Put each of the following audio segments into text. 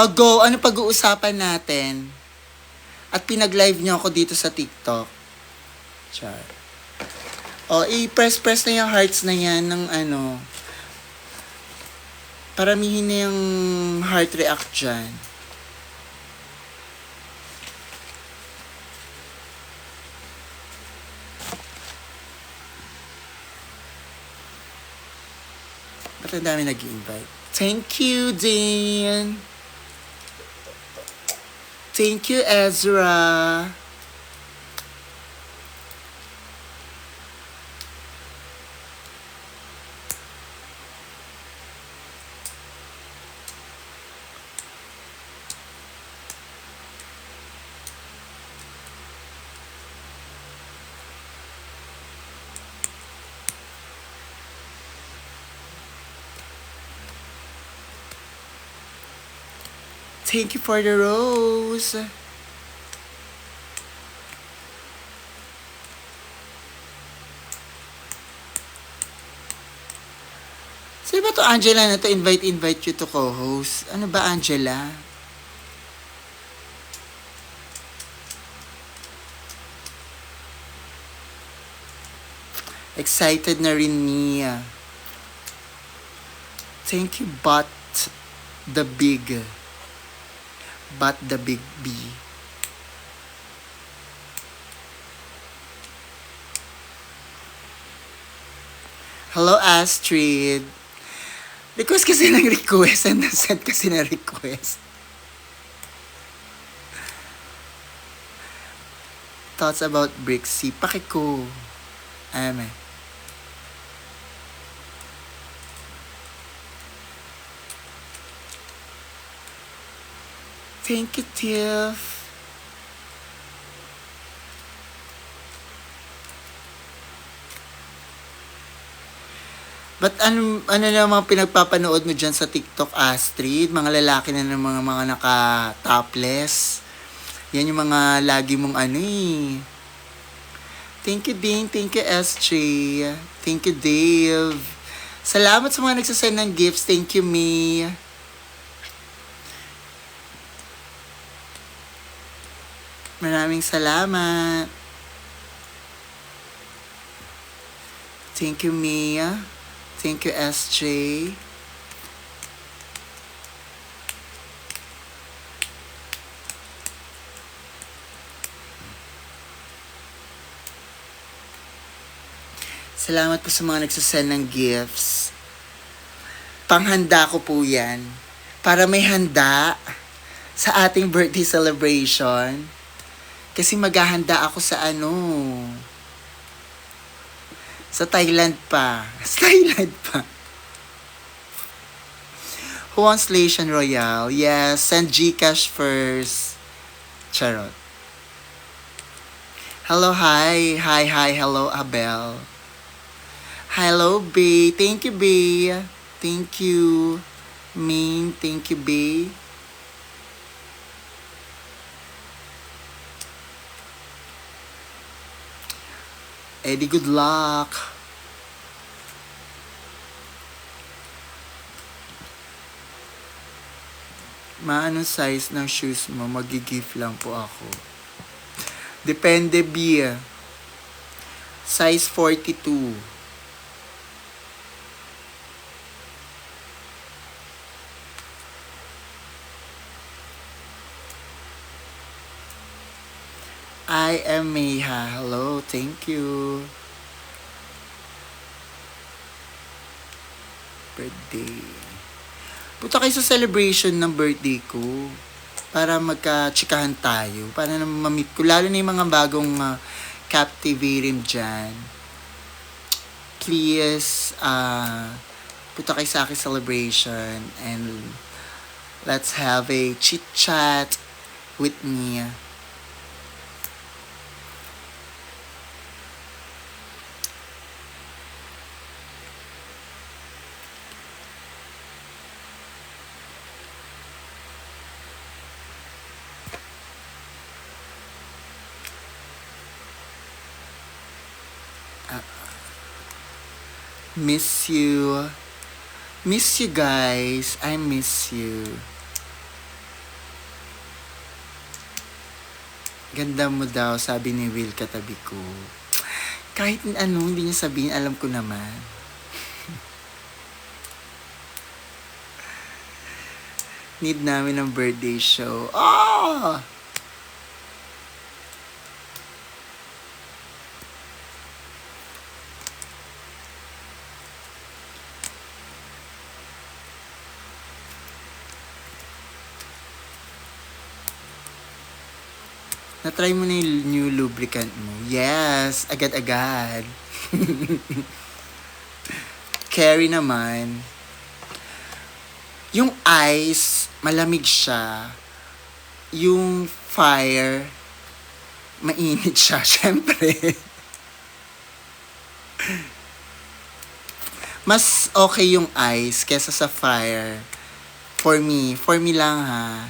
O go, ano pag-uusapan natin? At pinag-live niyo ako dito sa TikTok. Char. O, i-press na yung hearts na yan ng ano. Paramihin na yung heart react dyan. Ba't ang dami nag-invite? Thank you, Dan. Thank you, Ezra. Thank you for the rose. Sino ba to Angela na to? Invite you to co-host. Ano ba Angela? Excited na rin niya. Thank you, but the big B. Hello, Astrid. Request kasi ng request and send kasi na request. Thoughts about Brixie? Pakiko. Amen. Thank you, Tiff. But ano na mga pinagpapanood mo dyan sa TikTok, Astrid? Mga lalaki na ng mga naka-topless. Yan yung mga lagi mong ano eh. Thank you, Dane. Thank you, SJ. Thank you, Dave. Salamat sa mga nagsasend ng gifts. Thank you, May. Maraming salamat. Thank you, Mia. Thank you, SJ. Salamat po sa mga nagsasend ng gifts. Panghanda ko po yan. Para may handa sa ating birthday celebration. Kasi maghahanda ako sa sa Thailand pa. Sa Thailand pa. Who wants Lation Royale? Yes, send Gcash first. Charot. Hello, hi. Hi, hello, Abel. Hello, B. Thank you, B. Thank you. Min, thank you, B. Eddie, good luck. Anong size ng shoes mo? Mag-gift lang po ako. Depende, B. Size 42. I am Mayha. Hello, thank you. Birthday. Punta kayo sa celebration ng birthday ko para magka-chikahan tayo. Para na ma-meet ko. Lalo na yung mga bagong captivating dyan. Please, punta kayo sa aking celebration and let's have a chit-chat with me. Miss you. Miss you guys. I miss you. Ganda mo daw, sabi ni Will katabi ko. Kahit ano, hindi niya sabihin, alam ko naman. Need namin ng birthday show. Oh! Na-try mo na yung new lubricant mo. Yes, agad-agad. Carry naman. Yung ice, malamig siya. Yung fire, mainit siya, syempre. Mas okay yung ice kesa sa fire. For me lang ha.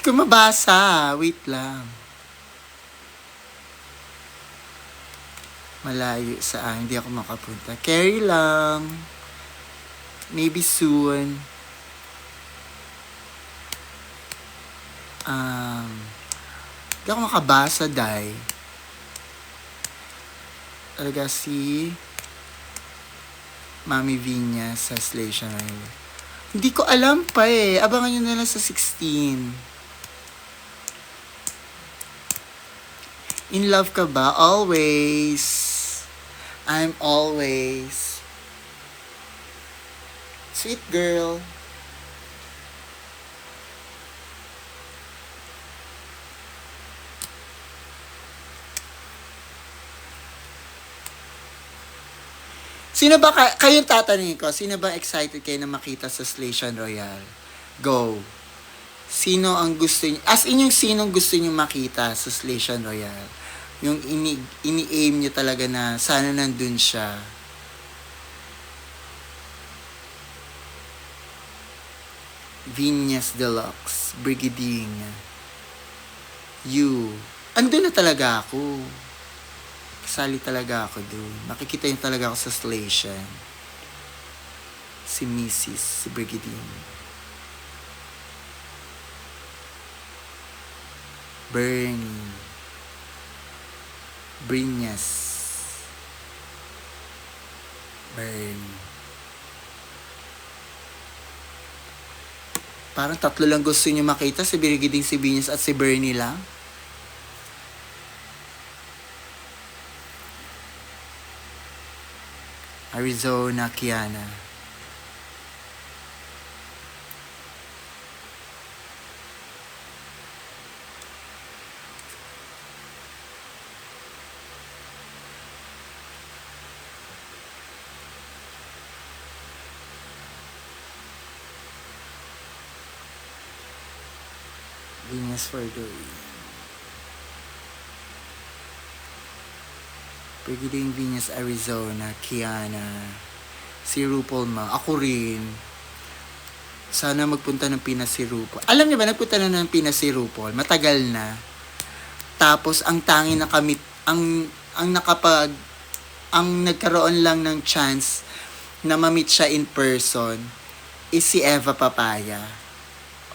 Hindi ko mabasa. Wait lang. Malayo saan. Hindi ako makapunta. Carry lang. Maybe soon. Hindi ako makabasa, Day. Talaga si Mami Vinya sa Stationery. Hindi ko alam pa eh. Abangan nyo na lang sa 16. In love ka ba? Always. I'm always. Sweet girl. Sino ba, kayong tatanungin ko, sino ba excited kayo na makita sa Station Royal? Go. Sino ang gusto niyo, as in yung sinong gusto niyo makita sa Station Royal? Yung ini-aim niyo talaga na sana nandun siya. Vinyas Deluxe, Brigading. You. Andun na talaga ako. Kasali talaga ako doon. Makikita niyo talaga ako sa station. Si Mrs. si Brigadine. Bernie. Brinyas. Bernie. Parang tatlo lang gusto niyo makita. Si Brigadine, si Vinyas at si Bernie lang. Arizona, Kiana. Venus for Dory. Brigading Venus, Arizona, Kiana. Si RuPaul ma. Ako rin. Sana magpunta ng Pinas si RuPaul. Alam niyo ba, nagpunta na ng Pinas si RuPaul. Matagal na. Tapos, ang tangi na kami, ang nagkaroon lang ng chance na ma-meet siya in person is si Eva Papaya.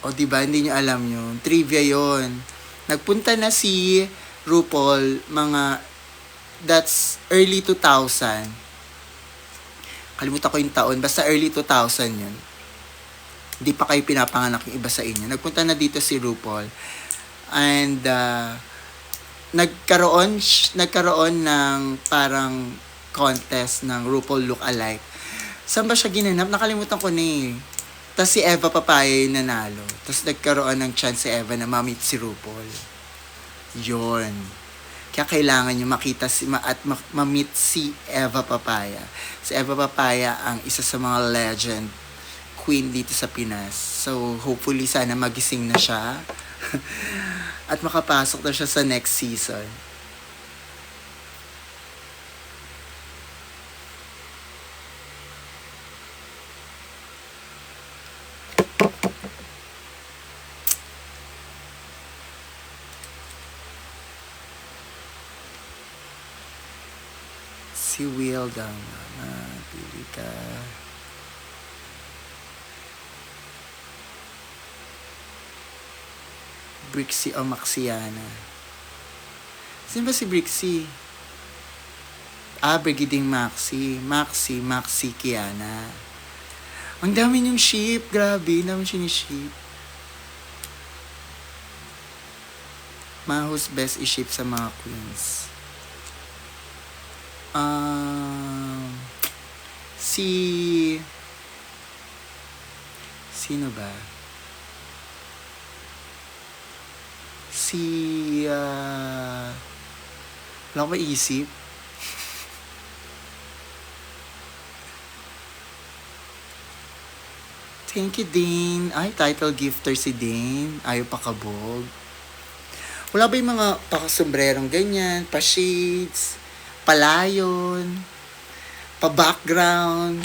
O diba, hindi niyo alam yun. Trivia yun. Nagpunta na si RuPaul, that's early 2000. Kalimutan ko yung taon. Basta early 2000 yun. Hindi pa kayo pinapanganak yung iba sa inyo. Nagpunta na dito si RuPaul. And, nagkaroon ng parang contest ng RuPaul Look-alike. Saan ba siya ginanap? Nakalimutan ko na eh. Tapos si Eva Papaya yung nanalo. Tapos nagkaroon ng chance si Eva na ma-meet si RuPaul. Yun. Kaya kailangan nyo makita at ma-meet si Eva Papaya. Si Eva Papaya ang isa sa mga legend queen dito sa Pinas. So, hopefully sana magising na siya at makapasok na siya sa next season. Si Will daw na pili ka. Brixie o Maxiana. Sino ba si Brixie? Brigiding Maxi Kiana. Ang dami niyong ship, grabe, ang dami siniship. Who's best i-ship sa mga queens? Sino ba? Wala ko maisip. Thank you, Dane. Ay, title gifter si Dane. Ayaw pakabog. Wala ba yung mga pakasombrerong ganyan, pa-shades, palayon, pa-background?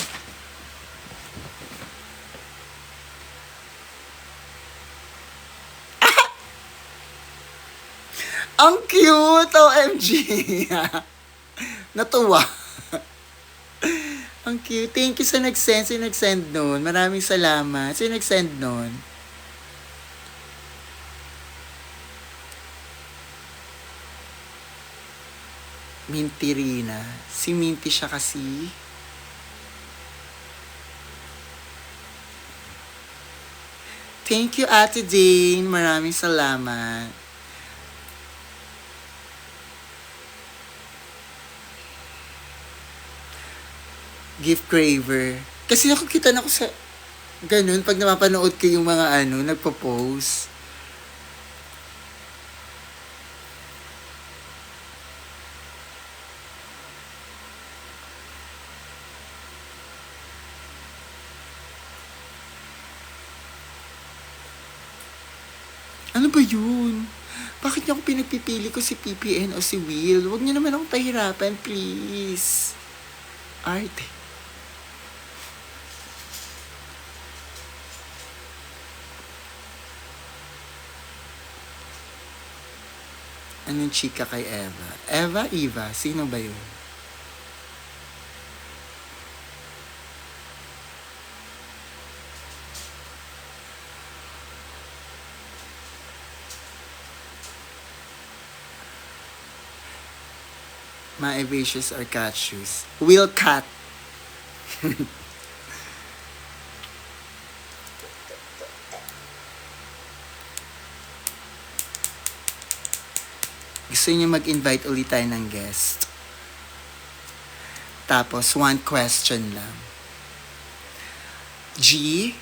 Ang cute! OMG! Natuwa. Ang cute. Thank you sa nag-send. Sino nag-send nun? Maraming salamat. Sino nag-send nun? Minty Rina. Si Minty siya kasi. Thank you, Ate Jane. Maraming salamat. Gift craver. Kasi nakikita na ako sa ganun pag napapanood ko yung mga nagpo-post. Ano ba yun? Bakit niyo ako pinagpipili ko si PPN o si Will? Huwag niyo naman akong pahirapan, please. Arte. Anong chika kay Eva? Eva? Sino ba yun? Maevacious or cat shoes? Will cat. Gusto niyo mag-invite ulit tayo ng guest. Tapos, one question lang. G,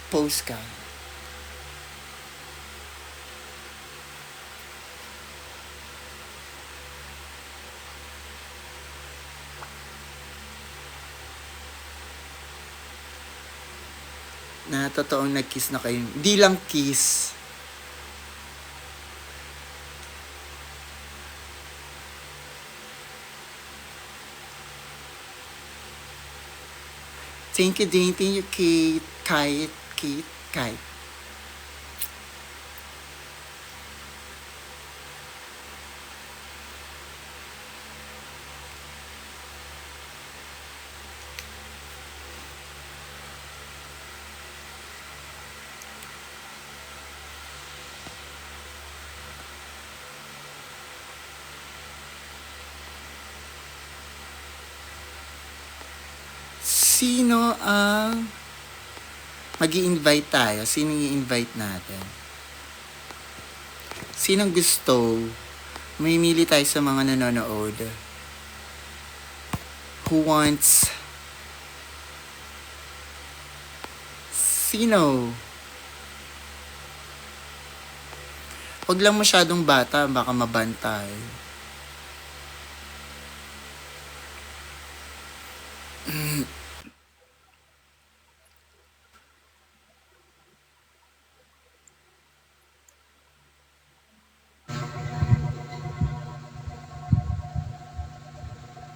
post ka. Na totoong nag-kiss na kayo. Di lang kiss. Thank you, Dane. Thank you, Kate. Sino ang mag-i-invite tayo? Sino i-invite natin? Sinong gusto? Mamimili tayo sa mga nanonood. Who wants? Sino? Huwag lang masyadong bata, baka mabantay.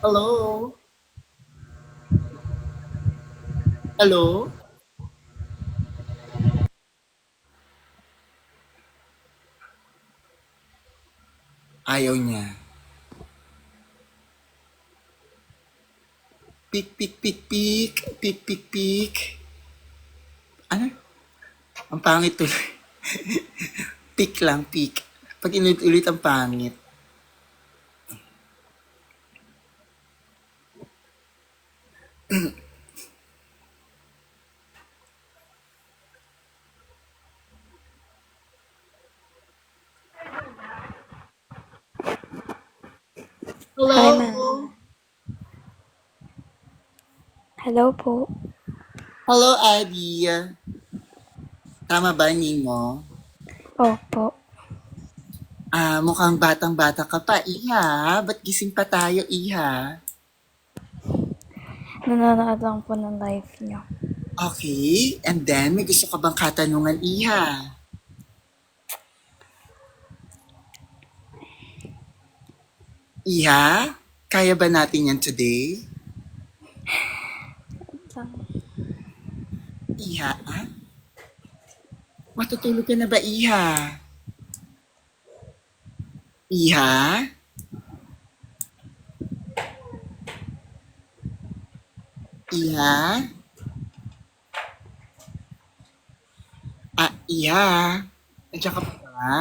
Hello? Hello? Ayaw niya. Pik, pik, pik, pik. Pik, pik, pik. Ano? Ang pangit tuloy. Pik lang, pik. Pag inulit-ulit ang pangit. Hi, Hello? ma'am. Hello po. Hello, Adi. Tama ba, Nemo? Opo. Mukhang batang-bata ka pa, Iha. Ba't gising pa tayo, Iha? Nanonood lang po ng live niyo. Okay, and then may gusto ka bang katanungan, Iha? Iha, kaya ba natin yan today? Iha, ah? Matutulog ka na ba, Iha? Iha? Iha? Iha? Nandiyan ka pa ba?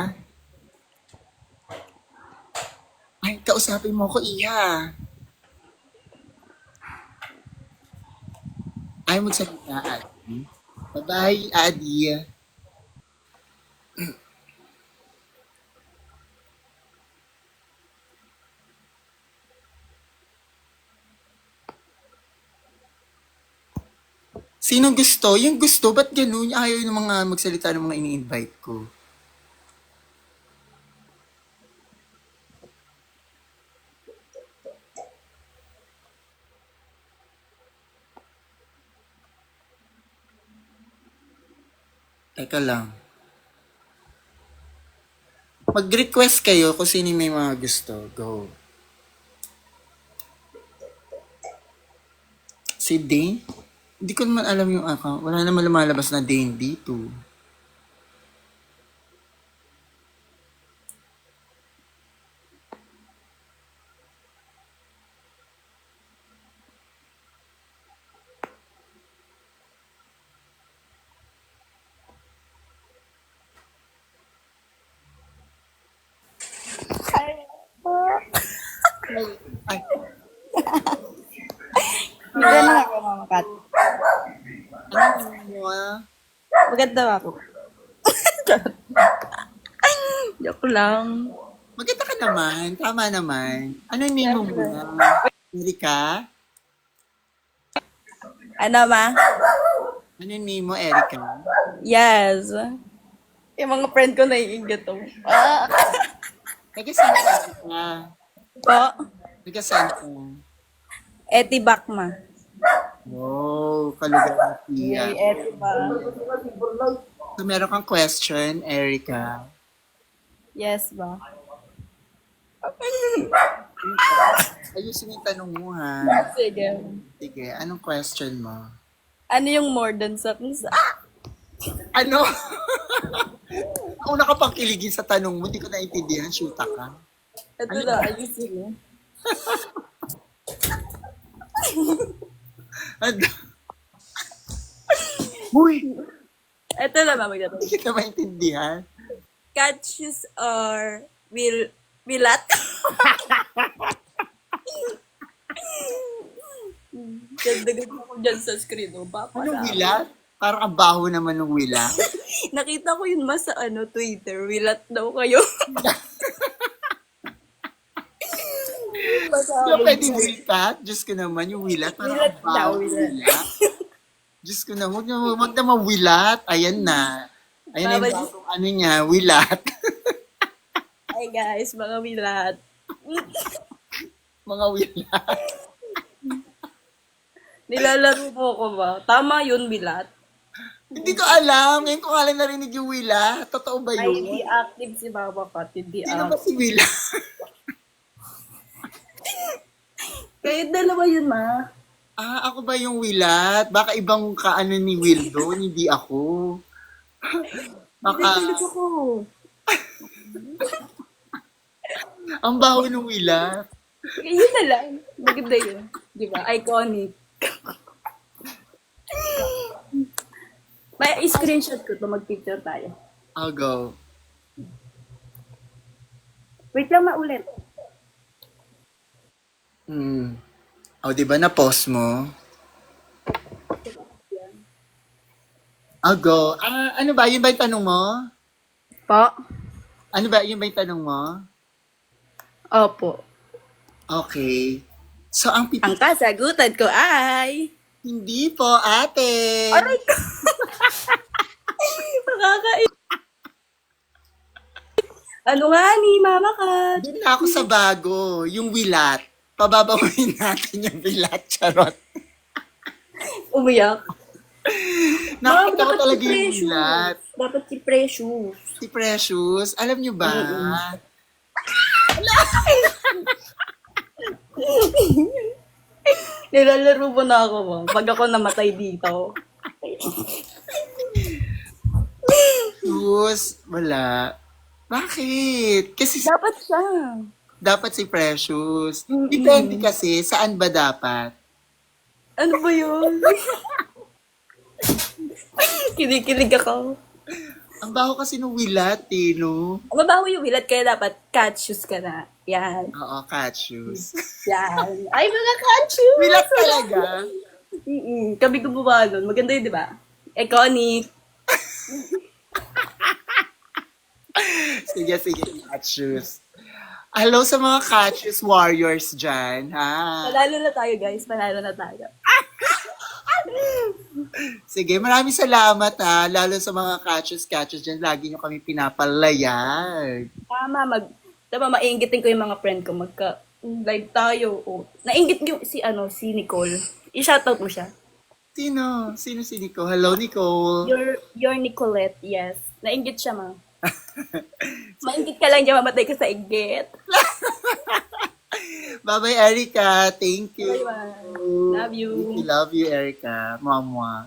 Ay, kausapin mo ko, Iha. Ay, magsalita, Adi. Bye-bye, Adi. Sinong gusto? Yung gusto, ba't ganun? Ayaw yung mga magsalita ng mga ini-invite ko. Teka lang. Mag-request kayo kung sino may mga gusto. Go. Si Dane? Hindi ko naman alam yung account. Wala naman lumalabas na Dane dito. Ay, Hindi na ako mamakat. ano mo ah? Maganda ba ako? Joke lang. Maganda ka naman. Tama naman. Ano yung name mo muna? Erika? Ano ma? Ano yung name mo, Erika? Yes. Yung mga friend ko naiinggit to. Ah. Taga-saan ka, Erika? Po. Taga-saan ka? Eti Bakma. Wow, kalugar na siya. Yay, Eti ba? So, meron kang question, Erika. Yes ba? Ayusin yung tanong mo, ha? Sige. Sige, anong question mo? Ano yung more than sex? Ah! Ano? Una ka pang kiligin sa tanong mo, hindi ko naintindihan, shoota ka. Ito na, ayusin mo. Ano? Uy, Ito na ba magdadang? hindi kita maintindihan. Catches or wilat? Ganda-ganda ko dyan sa screen. Oh, Anong wilat? Parang ang baho naman ng wilat. Nakita ko yun mas sa Twitter. Wilat daw kayo. Hindi ko pwede wilat. Diyos ko naman, yung wilat, parang Wilat ang baho daw, ng wilat. wilat. Diyos ko na, wag na mawilat. Ayan na. Ayan na yung Bawal- bagong ano niya, wilat. Hi guys, mga wilat. Mga wilat. Nilalaro mo ko ba? Tama yun, wilat. Hindi ko alam. Ngayon ko nga lang narinig yung wilat. Totoo ba Ay, hindi yun? active si Baba Kat. Hindi Sino ba active. si wilat? Kayo dalawa yun, ma. Ako ba yung wilat? Baka ibang kaano ni Will doon, hindi ako. Baka, Hindi ko. Ang baho ng wila. Yun na lang. Maganda yun. Di ba? Iconic. May screenshot ko to, mag-picture tayo. I'll go. Wait lang maulit. O, di ba na-pause mo? I'll go. Ano ba? Yun ba yung tanong mo? Po? Ano ba? Yun ba yung tanong mo? Opo. Okay. So, ang pipi... Ang kasagutan ko ay... Hindi po, ate. Aray ko! Nakakain. Ano nga ni Mama Kat? Doon na ako sa bago. Yung wilat. Pababawin natin yung wilat. Charot. Umiyak. Nakita ko dapat talaga si yung Precious. wilat. Dapat si Precious. Si Precious. Alam nyo ba? Nilalaro mo na ako mo. Pag ako namatay dito. Precious. Wala. Bakit? Kasi Dapat siya. dapat si Precious. Depende kasi saan ba dapat. Ano ba yun? Kinikilig ako. Ang baho kasi ng wilat, eh, no? Mabaho yung hilat kaya dapat cat shoes ka na. Yan. Oo, cat shoes. Yan. Ay, mga cat shoes! Wilat talaga. Kami gumawa nun. Maganda yun, di ba? Iconic. Sige, sige, cat shoes. Hello sa mga cat shoes warriors dyan, ha? Panalo na tayo, guys. Panalo na tayo. Sige, maraming salamat, ha? Lalo sa mga cat shoes dyan. Lagi nyo kami pinapalayan. Tama, mainggitin ko yung mga friend ko. Live tayo. Oh. Nainggit yung si Nicole. I-shoutout mo siya. Sino? Sino si Nicole? Hello, Nicole. Your Nicolette, yes. Nainggit siya, ma. Maingit ka lang dyan, mamatay ka sa inggit. Bye-bye, Erica. Thank you. Bye-bye. Love you. Love you, Erica. Mama.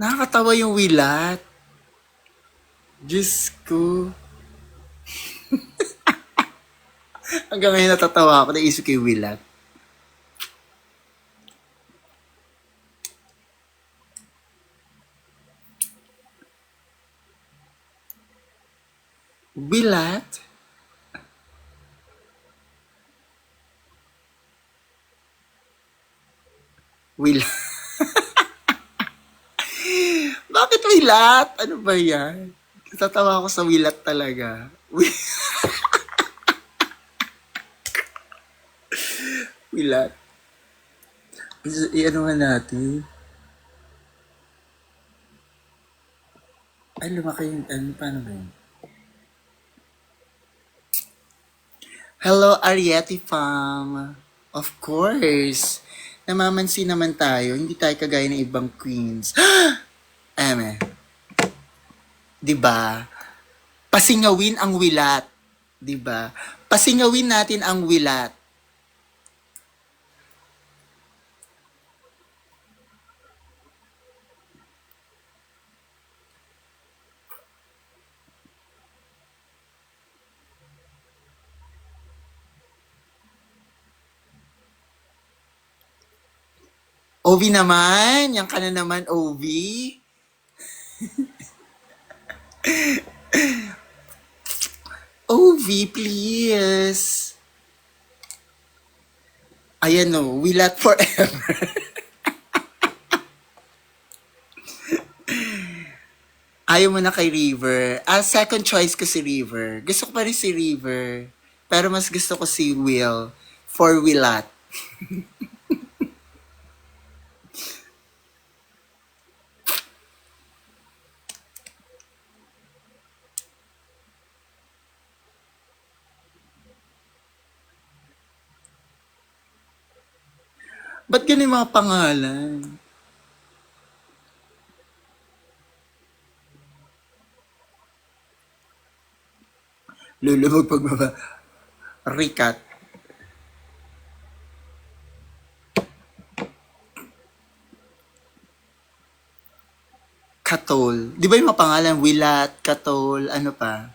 Nakakatawa yung wilat. Diyos ko. Hanggang ngayon natatawa ako. Naisip ko yung wilat. Wilat? Wilat? Bakit wilat? Ano ba yan? Natatawa ako sa wilat talaga. Wilat. I-ano nga natin. Ay, lumaki yung, paano ba yun? Hello, Ariete Fam. Of course. Namamansin naman tayo. Hindi tayo kagaya ng ibang queens. Eme. Diba? Pasingawin ang wilat. Diba? Pasingawin natin ang wilat. Ovi naman. Yan ka na naman, Ovi. Ovi, please. Ayan o, wilat forever. Ayaw mo na kay River. Second choice ko si River. Gusto ko pa rin si River. Pero mas gusto ko si Will. For Willat. Ba't ganun yung mga pangalan? Lulubog pagbaba. Rikat. Katol. Di ba yung mga pangalan? Wilat, Katol, ano pa?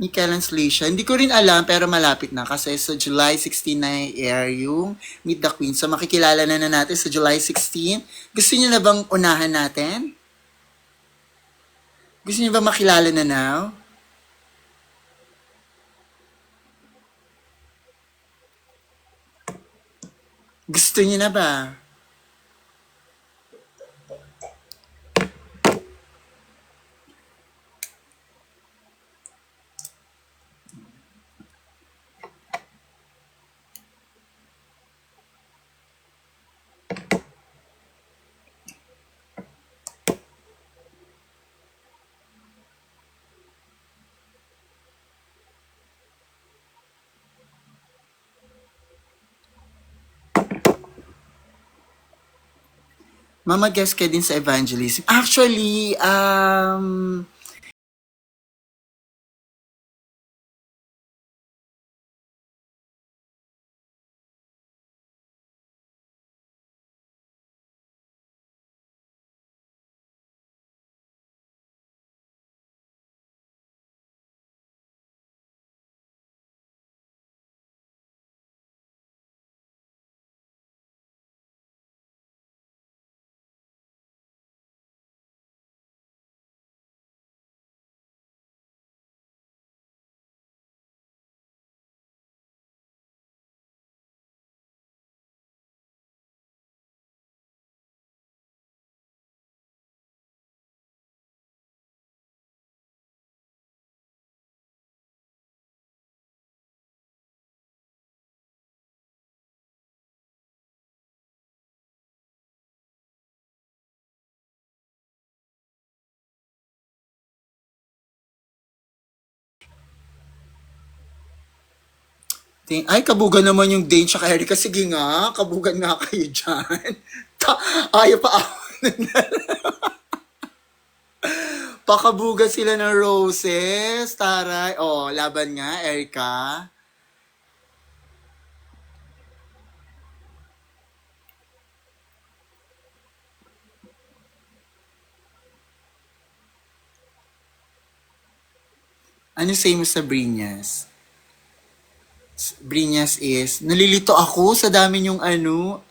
Mikel and Slisha. Hindi ko rin alam pero malapit na kasi sa July 16 na air yung Meet the Queen. So makikilala na natin sa July 16. Gusto niyo na bang unahan natin? Gusto niyo ba makilala na now? Gusto niyo na ba? Mama guest ka din sa evangelism. Actually, ay, kabugan naman yung Dane tsaka Erica. Sige nga, kabugan nga kayo dyan. Ayaw pa ako. Pakabugan sila ng roses. Taray. Oh, laban nga, Erica. Ano say mo sa Brinyas? Brinyas is, nalilito ako sa dami yung ano.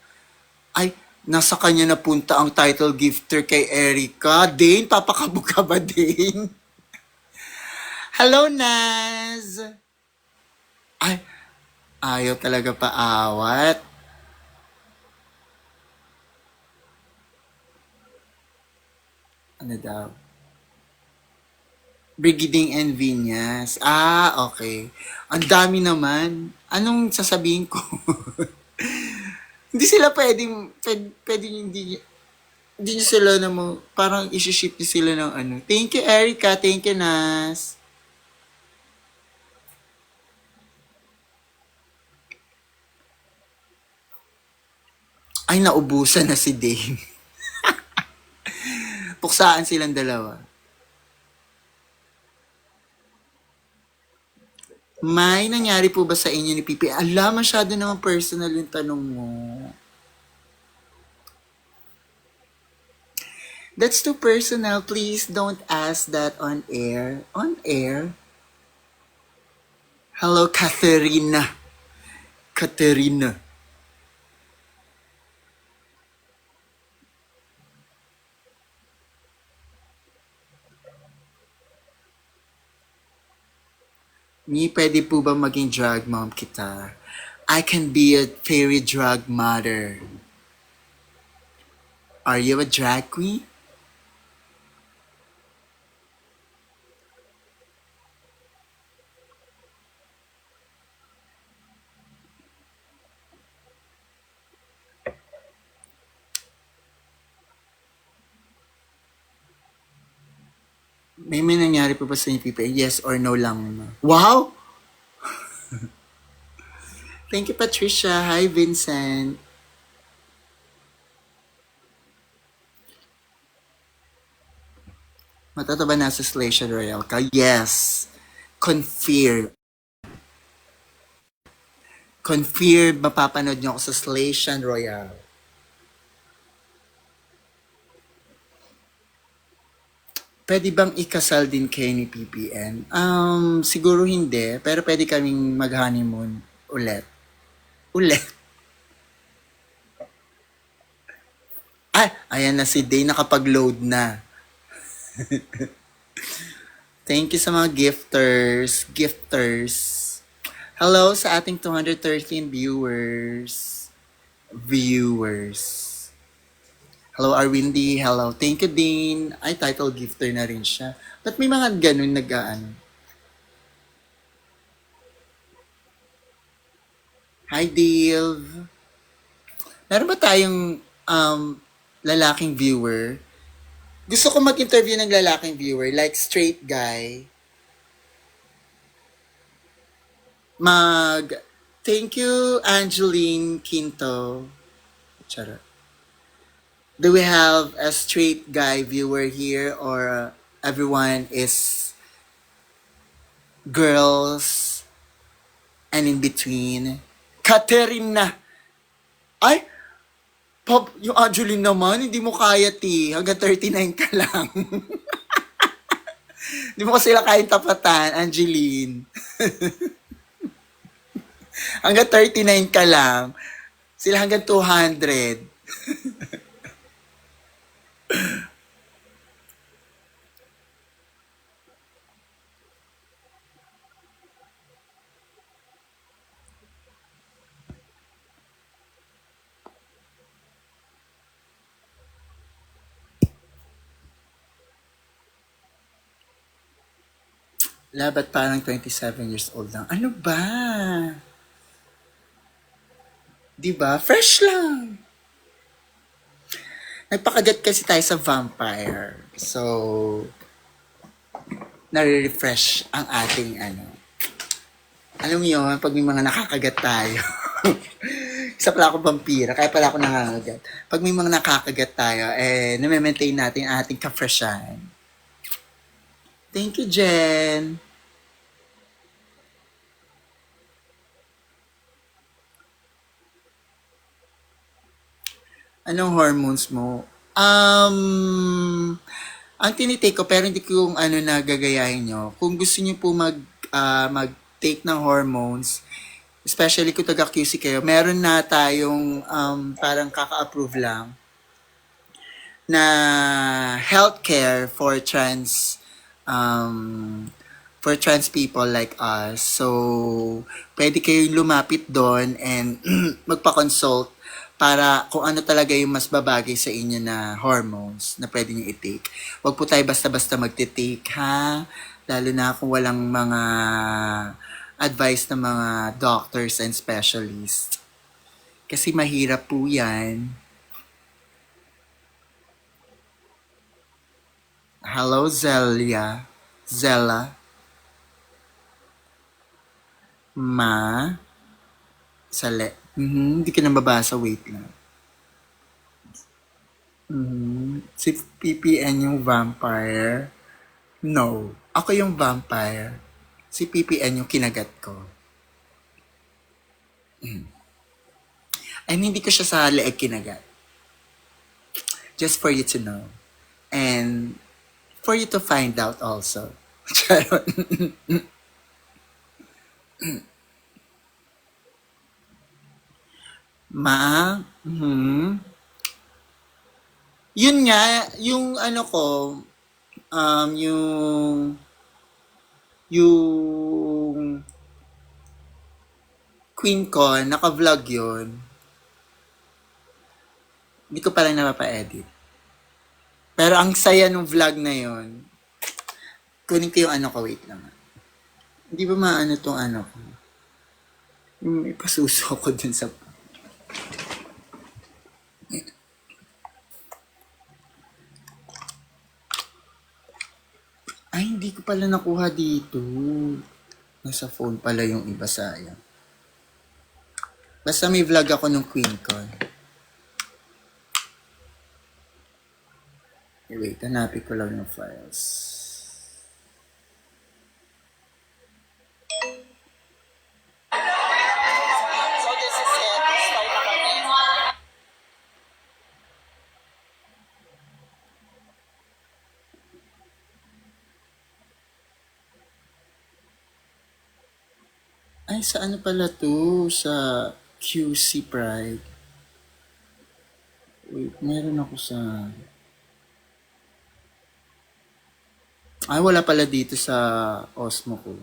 Ay, nasa kanya napunta ang title gifter kay Erica. Dane, papakabog ka ba, Dane? Hello, Naz! Ay, ayaw talaga paawat. Ano daw? Brigiding and Vinyas. Ah, okay. Ang dami naman. Anong sasabihin ko? Hindi sila pwedeng hindi nyo sila na mo, parang isi-ship nyo sila ng ano. Thank you, Erica. Thank you, Nas. Ay, naubusan na si Dane. Puksaan silang dalawa. May nangyari po ba sa inyo ni Pipi? Ala, masyado naman personal yung tanong mo. That's too personal. Please don't ask that on air. On air? Hello, Katharina. Katerina. Mi, pwede po ba maging drag mom kita? I can be a fairy drag mother. Are you a drag queen? May nangyari po ba sa inyo, Pipi? Yes or no lang. Wow! Thank you, Patricia. Hi, Vincent. Matataba na sa Station Royale ka? Yes. Confirm. Confirm, mapapanood niyo ako sa Station Royale. Pwede bang ikasal din kayo ni PPN? Siguro hindi, pero pwede kaming mag-honeymoon ulit. Ulit. Ay, ayan na si Day, nakapag-load na. Thank you sa mga gifters. Gifters. Hello sa ating 213 viewers. Viewers. Hello, Arwindi. Hello. Thank you, Dean. Ay, title gifter na rin siya. Ba't may mga ganun nag-ano? Hi, Dave. Meron ba tayong lalaking viewer? Gusto ko mag-interview ng lalaking viewer, like straight guy. Thank you, Angeline Quinto. Charot. Do we have a straight guy viewer here or everyone is girls and in between? Katerina! Ay! Yung Angeline naman, hindi mo kaya, ti. Hanggang 39 ka lang. Hindi mo kasi sila kayang tapatan, Angeline. Hanggang 39 ka lang. Sila hanggang 200. Labat parang 27 years old lang. Ano ba? Diba? Fresh lang. Nagpakagat kasi tayo sa vampire. So, nare-refresh ang ating ano. Alam mo yun, pag may mga nakakagat tayo. Isa pala ako vampira, kaya pala ako nakakagat. Pag may mga nakakagat tayo, na-maintain natin ang ating ka-freshan. Thank you, Jen. Anong hormones mo? Ang tinitake ko, pero hindi ko yung ano na gagayahin nyo. Kung gusto nyo po mag-take ng hormones, especially kung taga-QC kayo, meron na tayong parang kaka-approve lang na healthcare for trans people like us. So, pwede kayong lumapit doon and magpa-consult para kung ano talaga yung mas babagay sa inyo na hormones na pwede nyo i-take. Huwag po tayo basta-basta magte-take, ha? Lalo na kung walang mga advice ng mga doctors and specialists. Kasi mahirap po yan. Hello, Zelia. Zella. Ma. Sale. Hindi ka na mabasa. Wait lang. Si PPN yung vampire. No. Ako yung vampire. Si PPN yung kinagat ko. And hindi ko siya sa leeg kinagat. Just for you to know. And for you to find out also. Charot. Ma, yun nga, yung ano ko, yung queen ko, naka-vlog yun. Hindi ko pa lang napapa-edit. Pero ang saya nung vlog na yun. Kunin ko yung ano ko, wait lang. Hindi ba maano tong ano ko? Yung ipasuso ko dun sa... Ay, hindi ko pala nakuha dito. Nasa phone pala yung iba, sayang. Basta may vlog ako nung queen ko. Wait, hanapin ko lang yung files. So this is it. Start na kami. Ay, sa ano pala to? Sa QC Pride. Wait, meron ako sa... Ay, wala pala dito sa Osmo ko.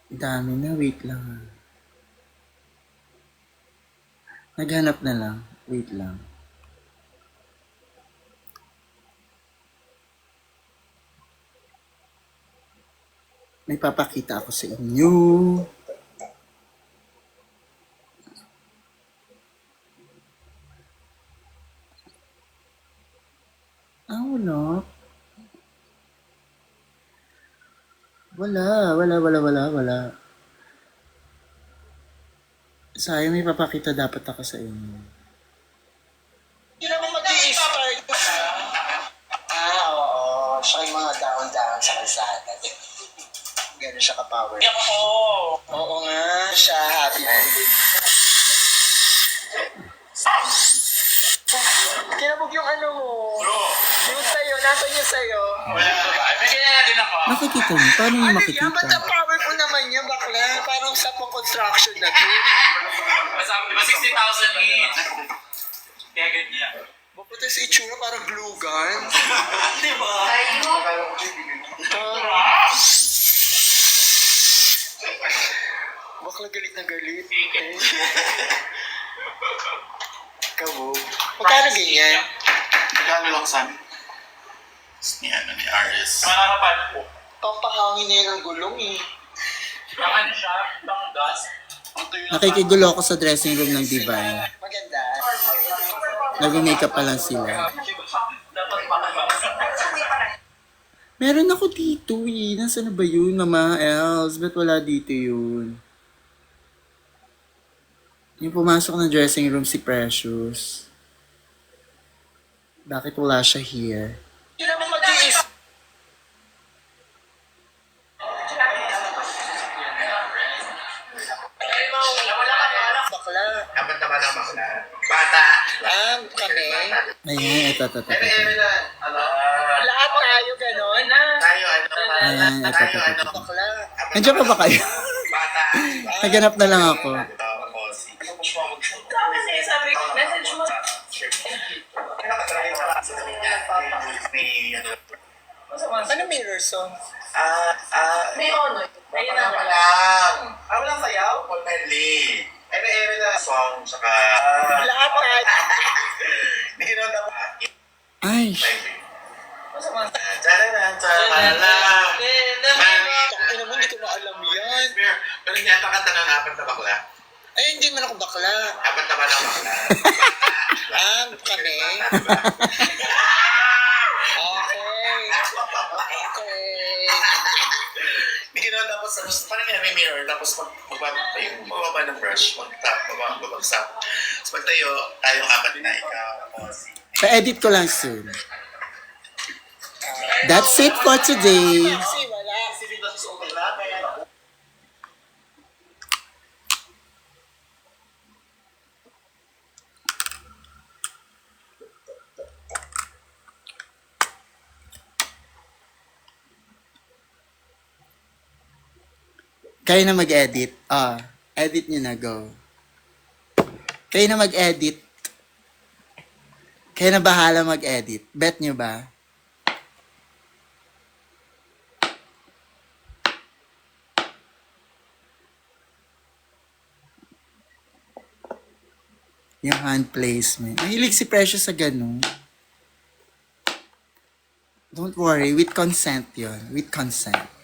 Dami na, wait lang. Naghanap na lang. Wait lang. May papakita ako sa inyo. Ah, wala. Wala. Sayang, may papakita dapat ako sa inyo. Hindi naman mag-i-start. Ah, oo. Siya yung mga down-down sa kalsada. Gano'n siya ka-power. Oo nga, siya happy. Kinabog yung ano mo. Yung sa'yo, nasan yung sa'yo? Bigyan natin ako. Makikita niyo? Paano niyo Ano makikita? yan? Ba't ang powerful naman yan, bakla? Parang sa pang construction na to. Di ba 60,000 each? Kaya ganyan. Maputi sa itsura, parang glue gun. Di ba? Bakla galit na galit. Kabo. Magkano ganyan? Magkano lang sa amin? Ni ano ni RS. Mananapal po. Pampahangin na yan ang gulong eh. Ang ano siya? Ang gas? Ang tuyo na Nakikigulo ako sa dressing room ng Divine. Maganda. Nag-makeup pa lang sila. dapat makabas. Meron ako dito eh. Nasaan na ba yun, Mama Els? Ba't wala dito yun? Yung pumasok ng dressing room si Precious. Bakit wala siya here? Hindi naman mag-i-is. Bakla. Dapat naman ang bakla. Bata. Kami. Ayan, ito. na, ano? Lahat tayo ganon. Tayo, ano? Ayan, ito. Bakla. Nandiyan pa ba kayo? Bata. Naganap na lang ako. Kasi sabi ko, message mo. Ano mirror song? May ono. Ayun na. Walang sayaw? Paul Medley. Ere-ere na song, saka... Lahat tayo. Hindi ginawa na Ay, Ano mo, hindi ko na alam yan. Pero hindi ata kanta ng apat na bakla. Ay, hindi man ako bakla. Apat na bakla. Kami. Okay. Hindi ginawa tapos parang may mirror tapos magbaba ng brush, magbabagsak. Tapos pagtayo, tayong apat na ikaw. pa-edit ko lang soon. That's it for today. Kasi wala. Kayo na mag-edit. Edit nyo na, go. Kayo na mag-edit. Kayo na bahala mag-edit. Bet nyo ba? Yung hand placement. Mahilig si Precious sa ganun. Don't worry, with consent yon. With consent.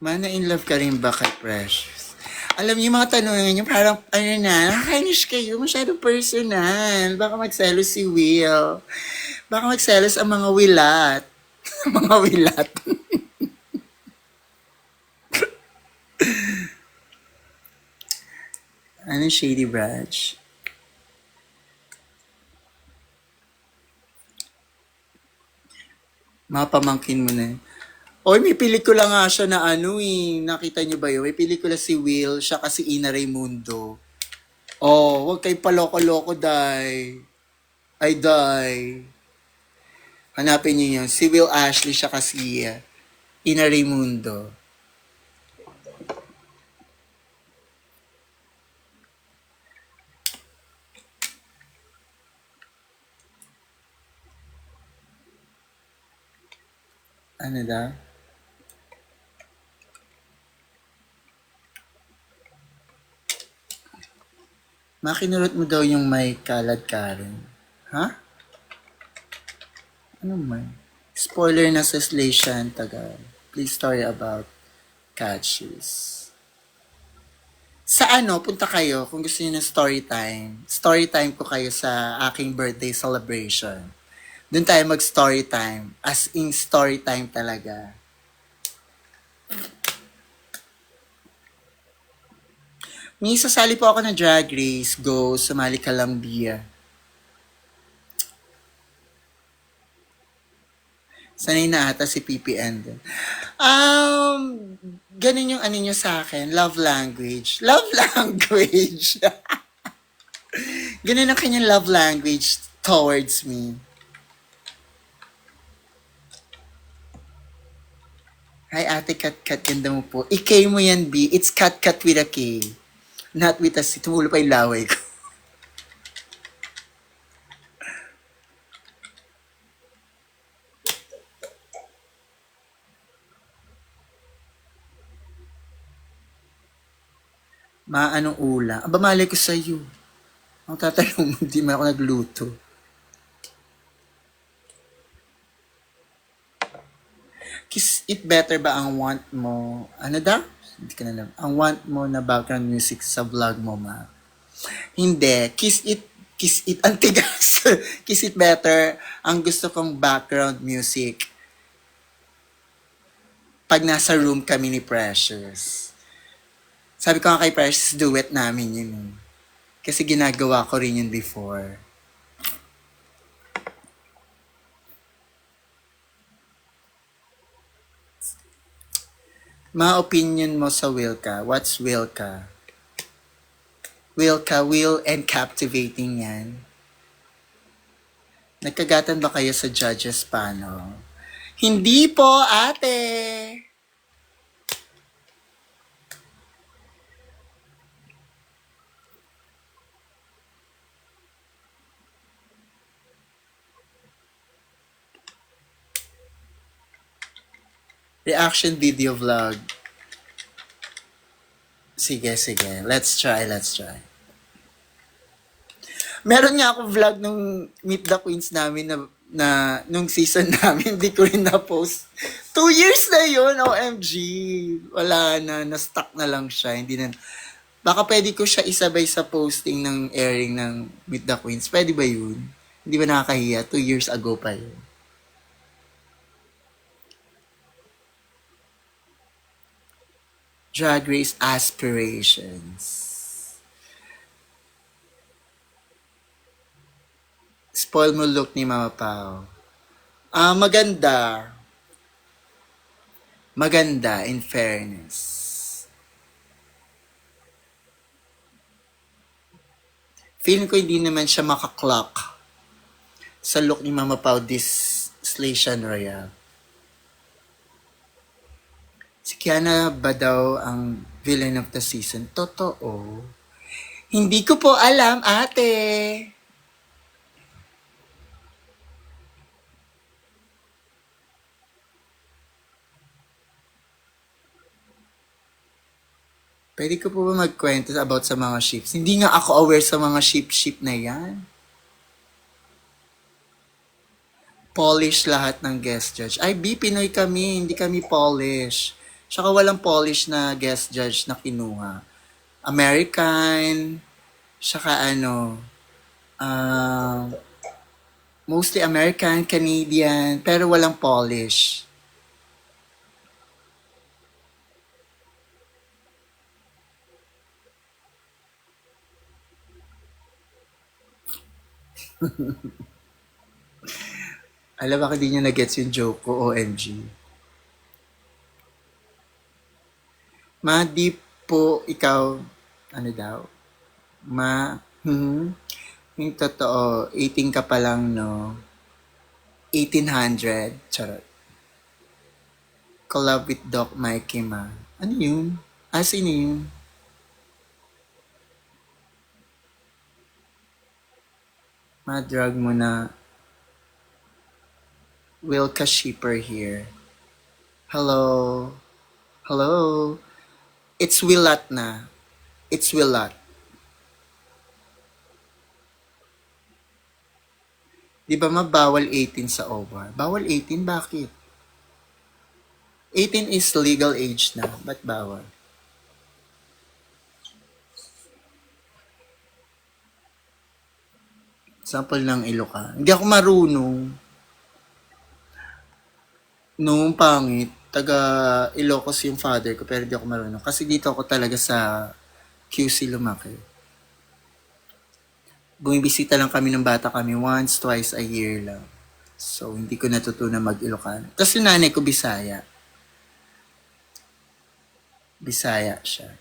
Mana in love ka rin ba kay Precious? Alam niyo yung mga tanongan niyo, parang ano na, nakakainis kayo, masyado personal. Baka magselos si Will. Baka magselos ang mga wilat. Mga wilat. Ano shady branch? Mga pamangkin mo na. Oy, may pelikula nga siya na ano eh. Nakita niyo ba yun? May pelikula si Will, siya kasi Ina Raimundo. Oh, wag kayo paloko-loko, day. Ay, day. Hanapin niyo yun. Si Will Ashley, siya kasi Ina Raimundo. Ano daw? Makinurot mo daw yung may kalad Karen. Ha? Ano man? Spoiler na sa Slashan Tagal. Please story about catches. Sa ano, punta kayo kung gusto niyo ng story time. Story time ko kayo sa aking birthday celebration. Doon tayo mag-story time. As in story time talaga. May sasali po ako ng Drag Race. Go, sumali ka lang, Bia. Sanay na ata si PPN din. Ganun yung ano nyo sa akin. Love language. Love language. Ganun ang kanyang love language towards me. Hi, ate Kat Kat. Ganda mo po. I-K mo yan, B. It's Kat Kat with a K. Not with a C. Tumulo pa yung laway ko. Anong ula? Aba, malay ko sa'yo. Ang tatanong mo, hindi mo ako nagluto. Kiss it better ba ang want mo? Ano daw? Hindi ka na alam. Ang want mo na background music sa vlog mo, ma? Hindi. Kiss it, ang tigas. Kiss it better. Ang gusto kong background music pag nasa room kami ni Precious. Sabi ko nga kay Precious, duet namin yun. Kasi ginagawa ko rin yun before. Mga opinion mo sa Wilka. What's Wilka? Wilka, will and captivating yan. Nagkagatan ba kayo sa judges panel? Hindi po, ate! Reaction video vlog. Sige. Let's try. Meron nga ako vlog nung Meet the Queens namin na nung season namin, hindi ko rin na-post. 2 years na yun, OMG. Wala na, na-stuck na lang siya. Hindi na, baka pwede ko siya isabay sa posting ng airing ng Meet the Queens. Pwede ba yun? Hindi ba nakakahiya? 2 years ago pa yun. Drag Race Aspirations. Spoil mo look ni Mama Pao. Maganda. Maganda, in fairness. Feeling ko hindi naman siya makaklock sa look ni Mama Pao this Slashan Royale. Si Kiana ba daw ang villain of the season? Totoo. Hindi ko po alam, ate. Pwede ko po ba magkwento about sa mga ships? Hindi nga ako aware sa mga ship na yan. Polish lahat ng guest judge. Ay, Pinoy kami, hindi kami Polish. Tsaka walang Polish na guest judge na kinuha. American, tsaka mostly American, Canadian, pero walang Polish. Alam, bakit di niya na-gets yung joke ko, OMG. Ma, di po ikaw, ano daw? Ma, yung totoo, 18 ka pa lang, no? 1800, charot. Collab with Doc Mikey, ma. Ano yun? Sino yun? Ma-drug mo na. Wilka Shipper here. Hello? Hello? It's Willat na. It's Willat. Di ba mabawal 18 sa OVA? Bawal 18? Bakit? 18 is legal age na. Ba't bawal? Sample ng Iloca. Hindi ako marunong. Noong pangit, taga Ilocos yung father ko, pero di ako marunong. Kasi dito ako talaga sa QC lumaki. Bumibisita lang kami ng bata kami once, twice a year lang. So, hindi ko natutunan mag-Ilocano. Tapos yung nanay ko, Bisaya. Bisaya siya.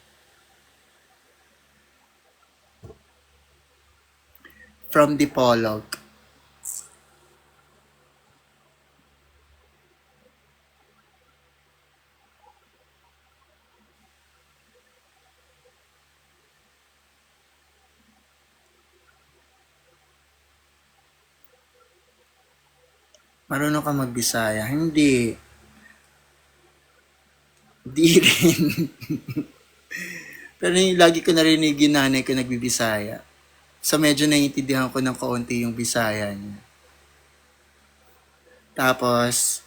From Dipolog. Marunong ka magbisaya? Hindi. Di rin. Pero lagi ko narinig yung nanay ko nagbibisaya. So medyo naiintindihan ko ng kaunti yung Bisaya niya. Tapos,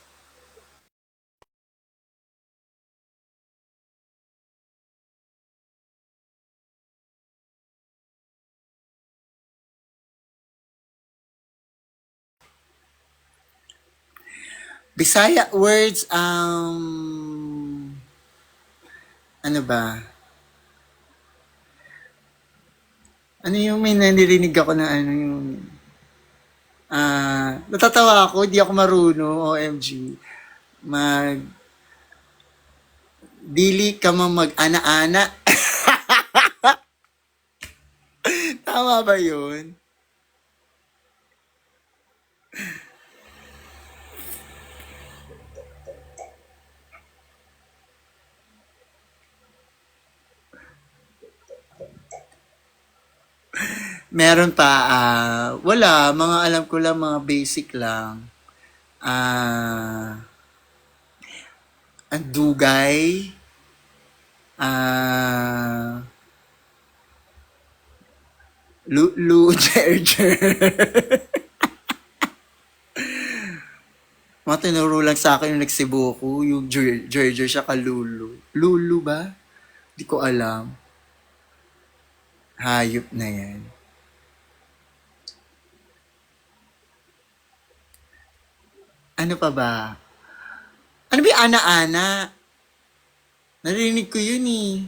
Bisaya words, ano ba? Ano yung may nanirinig ako na ano yung, natatawa ako, di ako marunong, OMG. Dili ka man mag-ana-ana. Tama ba yun? Meron pa, wala, mga alam ko lang, mga basic lang. Ang dugay, Lulu, Jerjer. Mga tinuro lang sa akin yung nagsibo ko, yung Jerjer siya ka Lulu. Lulu ba? Di ko alam. Hayop na yan. Ano pa ba? Ano ba yung ana-ana? Narinig ko yun eh.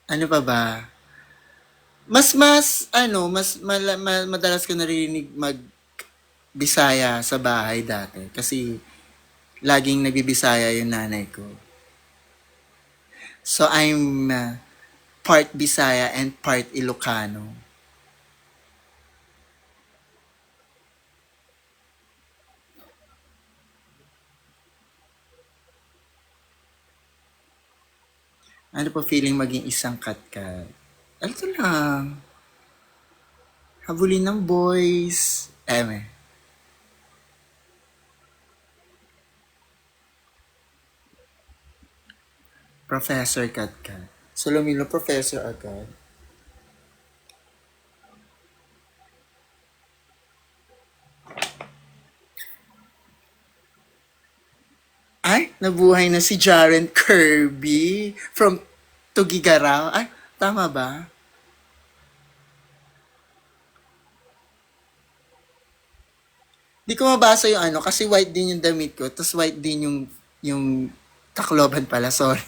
Ano pa ba? Madalas ko narinig Bisaya sa bahay dati. Kasi laging nagbibisaya yung nanay ko. So I'm part Bisaya and part Ilocano. Ano po feeling maging isang katkat? Ano to lang? Habulin ng boys. Professor Katkat. So, lumilo professor agad. Ay, nabuhay na si Jaren Kirby from Tugigaraw. Ay, tama ba? Di ko mabasa yung ano, kasi white din yung damit ko, tapos white din yung Tacloban pala, sorry.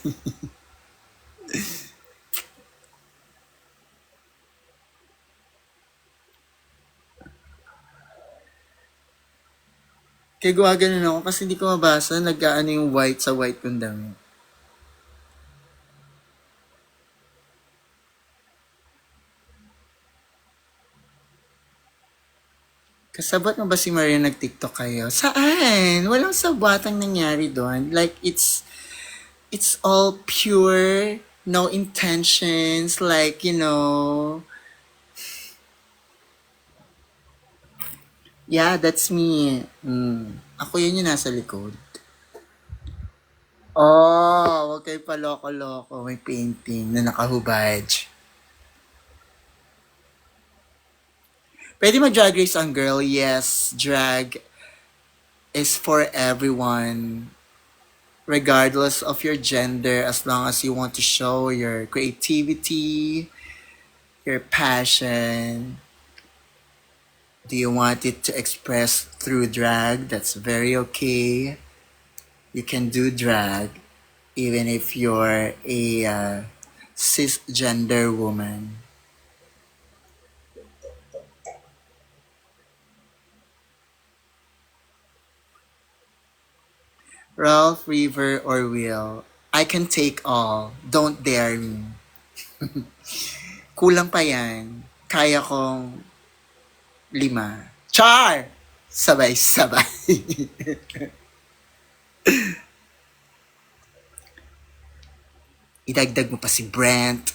Kaya gumaganon ako kasi di ko mabasa, nag-ano yung white sa white kong damit. Kasabot mo ba si Maria nag-TikTok kayo? Saan? Walang sabatang nangyari doon. Like, it's all pure, no intentions, like, yeah, that's me. Ako yun yung nasa likod. Oh, wag kayo pa loko-loko. May painting na nakahubad. Pwede mag-drag race ang girl? Yes, drag is for everyone. Regardless of your gender, as long as you want to show your creativity, your passion. Do you want it to express through drag? That's very okay. You can do drag even if you're a cisgender woman. Ralph, River, or Will, I can take all. Don't dare me. Kulang pa yan. Kaya kong 5. Char! Sabay-sabay. Idagdag mo pa si Brent.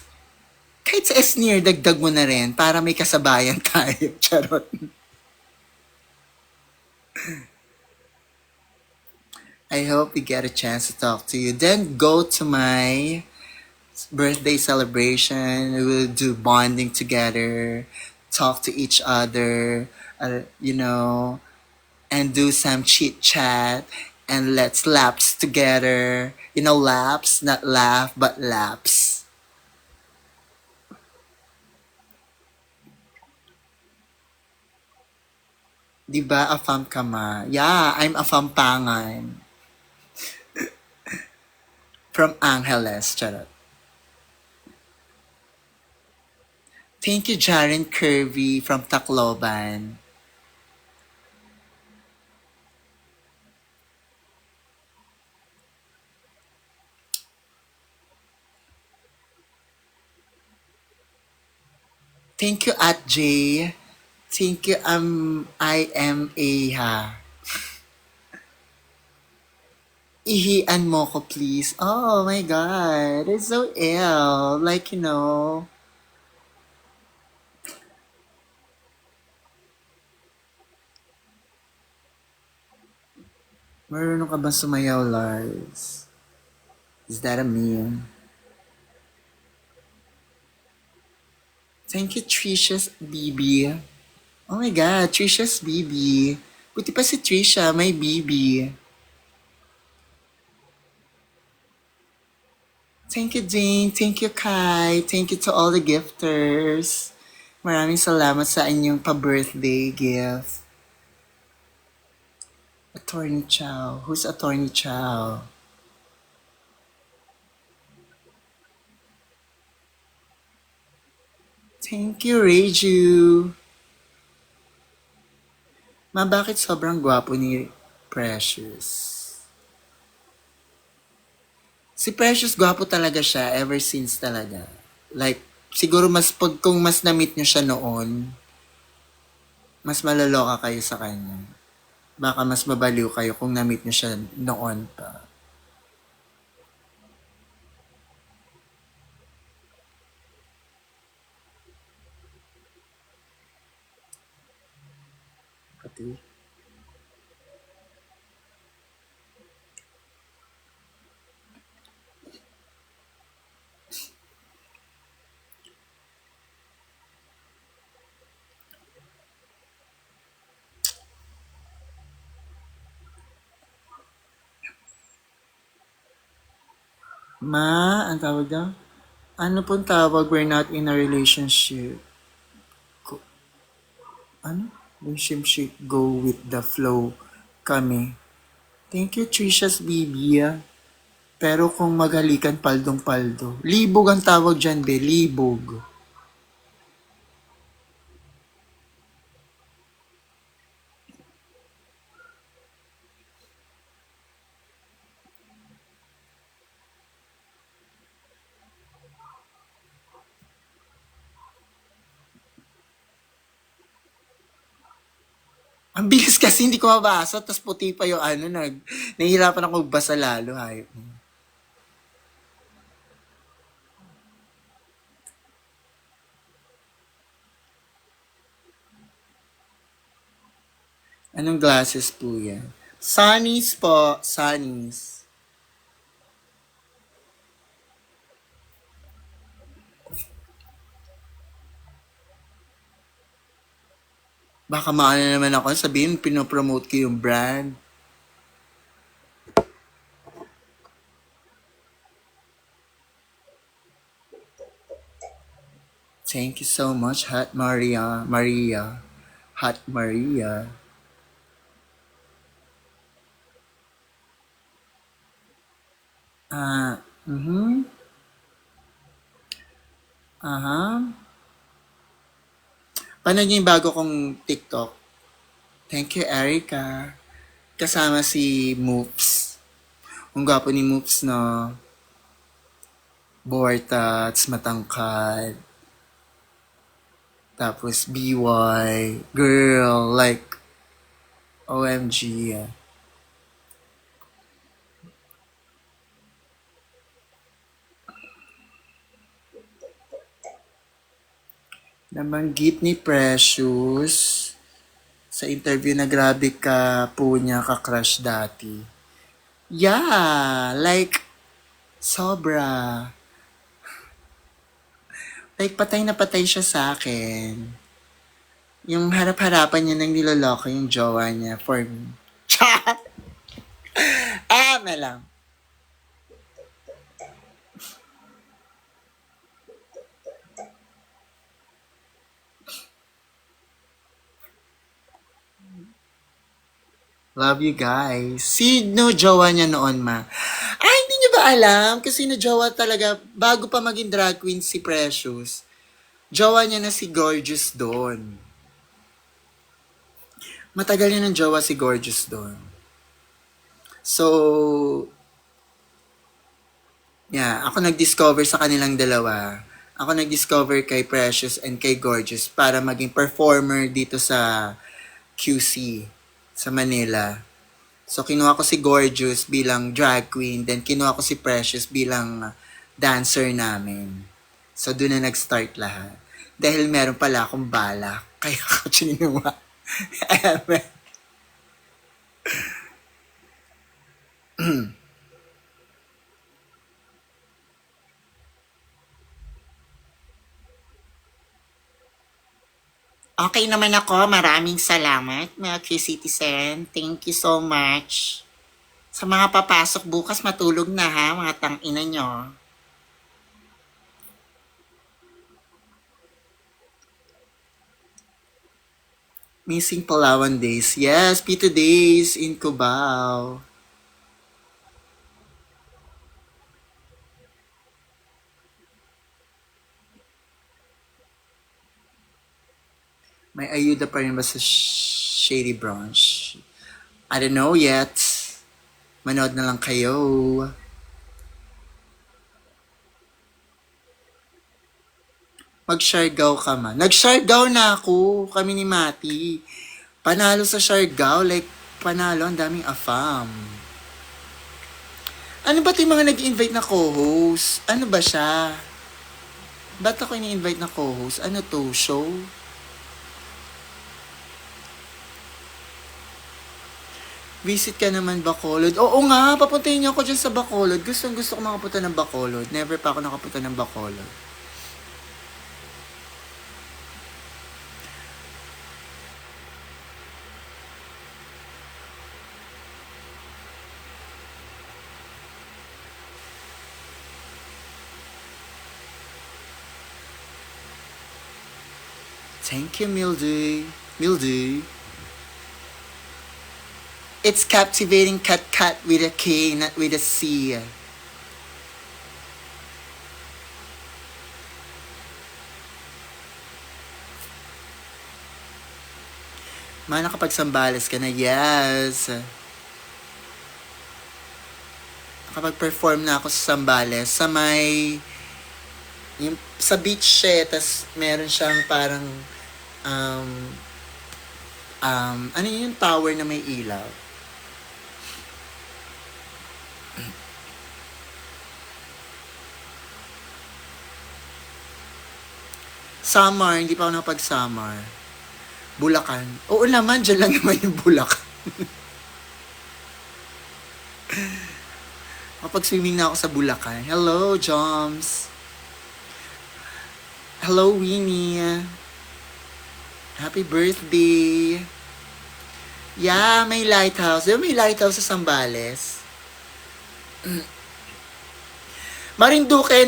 Kahit sa Esneer, dagdag mo na rin para may kasabayan tayo. Charot. I hope we get a chance to talk to you. Then go to my birthday celebration. We will do bonding together, talk to each other, and do some chit chat, and let's laps together. Laps, not laugh, but laps. Diba, afam ka ma? Yeah, I'm afampangan. From Angeles, charot. Thank you, Jaren Curvy from Tacloban. Thank you, at J. Thank you, I am a ha. Ihian mo ko, please. Oh my God. It's so ill. Like, marunong ka ba sumayaw, Lars? Is that a meme? Thank you, Trisha's BB. Oh my God, Trisha's BB. Buti pa si Trisha, may BB. Thank you, Jane. Thank you, Kai. Thank you to all the gifters. Maraming salamat sa inyong pa-birthday gift. Attorney Chow. Who's Attorney Chow? Thank you, Reju. Ma, bakit sobrang gwapo ni Precious? Si Precious gwapo talaga siya ever since talaga. Like, siguro kung mas na-meet niyo siya noon, mas malaloka kayo sa kanya. Baka mas mabaliw kayo kung na-meet niyo siya noon pa. Pati. Ma, ang tawag daw? Ano pong tawag? We're not in a relationship. Ano? Yung shimshik go with the flow kami. Thank you, Trisha's Bibia. Pero kung maghalikan, paldong-paldo. Libog ang tawag dyan, be. Libog. Ang bilis kasi hindi ko mabasa, tapos puti pa yung nahihirapan ako magbasa lalo, hayop. Anong glasses po yan? Sunnies po, Sunnies. Baka maano naman ako, sabihin, pinopromote ko yung brand. Thank you so much, Hot Maria. Hot Maria. Mhm. Aha. Paano niyo yung bago kong TikTok? Thank you, Erica. Kasama si Moops. Ang gwapo ni Moops na Bortats, matangkad. Tapos BY, girl, like, OMG. Nabanggit ni Precious sa interview na grabe ka po niya ka-crush dati. Yeah, like, sobra. Like, patay na patay siya sa akin. Yung harap-harapan niya nang niloloko yung jowa niya for me. Chat! Na lang. Love you guys. Sino jowa niya noon, ma? Ay, hindi niyo ba alam? Kasi jowa talaga, bago pa maging drag queen si Precious, jowa niya na si Gorgeous doon. Matagal niya ng jowa si Gorgeous doon. So, yeah, ako nag-discover sa kanilang dalawa. Ako nag-discover kay Precious and kay Gorgeous para maging performer dito sa QC sa Manila. So, kinuha ko si Gorgeous bilang drag queen, then kinuha ko si Precious bilang dancer namin. So, doon na nag-start lahat. Dahil meron pala akong balak, kaya ako chinuha. Okay naman ako. Maraming salamat, Milky Citizen. Thank you so much. Sa mga papasok bukas, matulog na ha, mga tang-ina nyo. Missing Palawan days. Yes, P2 days in Cubao. May ayuda pa rin ba sa Shady Branch? I don't know yet. Manood na lang kayo. Mag-Siargao ka man. Nag-Siargao na ako. Kami ni Mati. Panalo sa Siargao. Like, panalo. Ang daming afam. Ano ba yung mga nag-invite na co-host? Ano ba siya? Ba't ako ini-invite na co-host? Ano to? Show? Visit ka naman Bacolod. Oo nga, papuntahin niyo ako dyan sa Bacolod. Gusto ko makapunta ng Bacolod. Never pa ako nakapunta ng Bacolod. Thank you, Mildy. Mildew. It's captivating cat with a K, not with a C. Ma, nakapagsambales ka na, yes. Nakapag-perform na ako sa Sambales. Sa may, yung, sa beach siya, tas meron siyang parang, ano yun, yung tower na may ilaw. Summer, hindi pa ako nakapag-summer. Bulacan. Oo naman, dyan lang naman yung Bulacan. Kapag-swimming na ako sa Bulacan. Hello, Joms. Hello, Winnie. Happy birthday. Yeah, may lighthouse. Diba may lighthouse sa Sambales? Marinduque,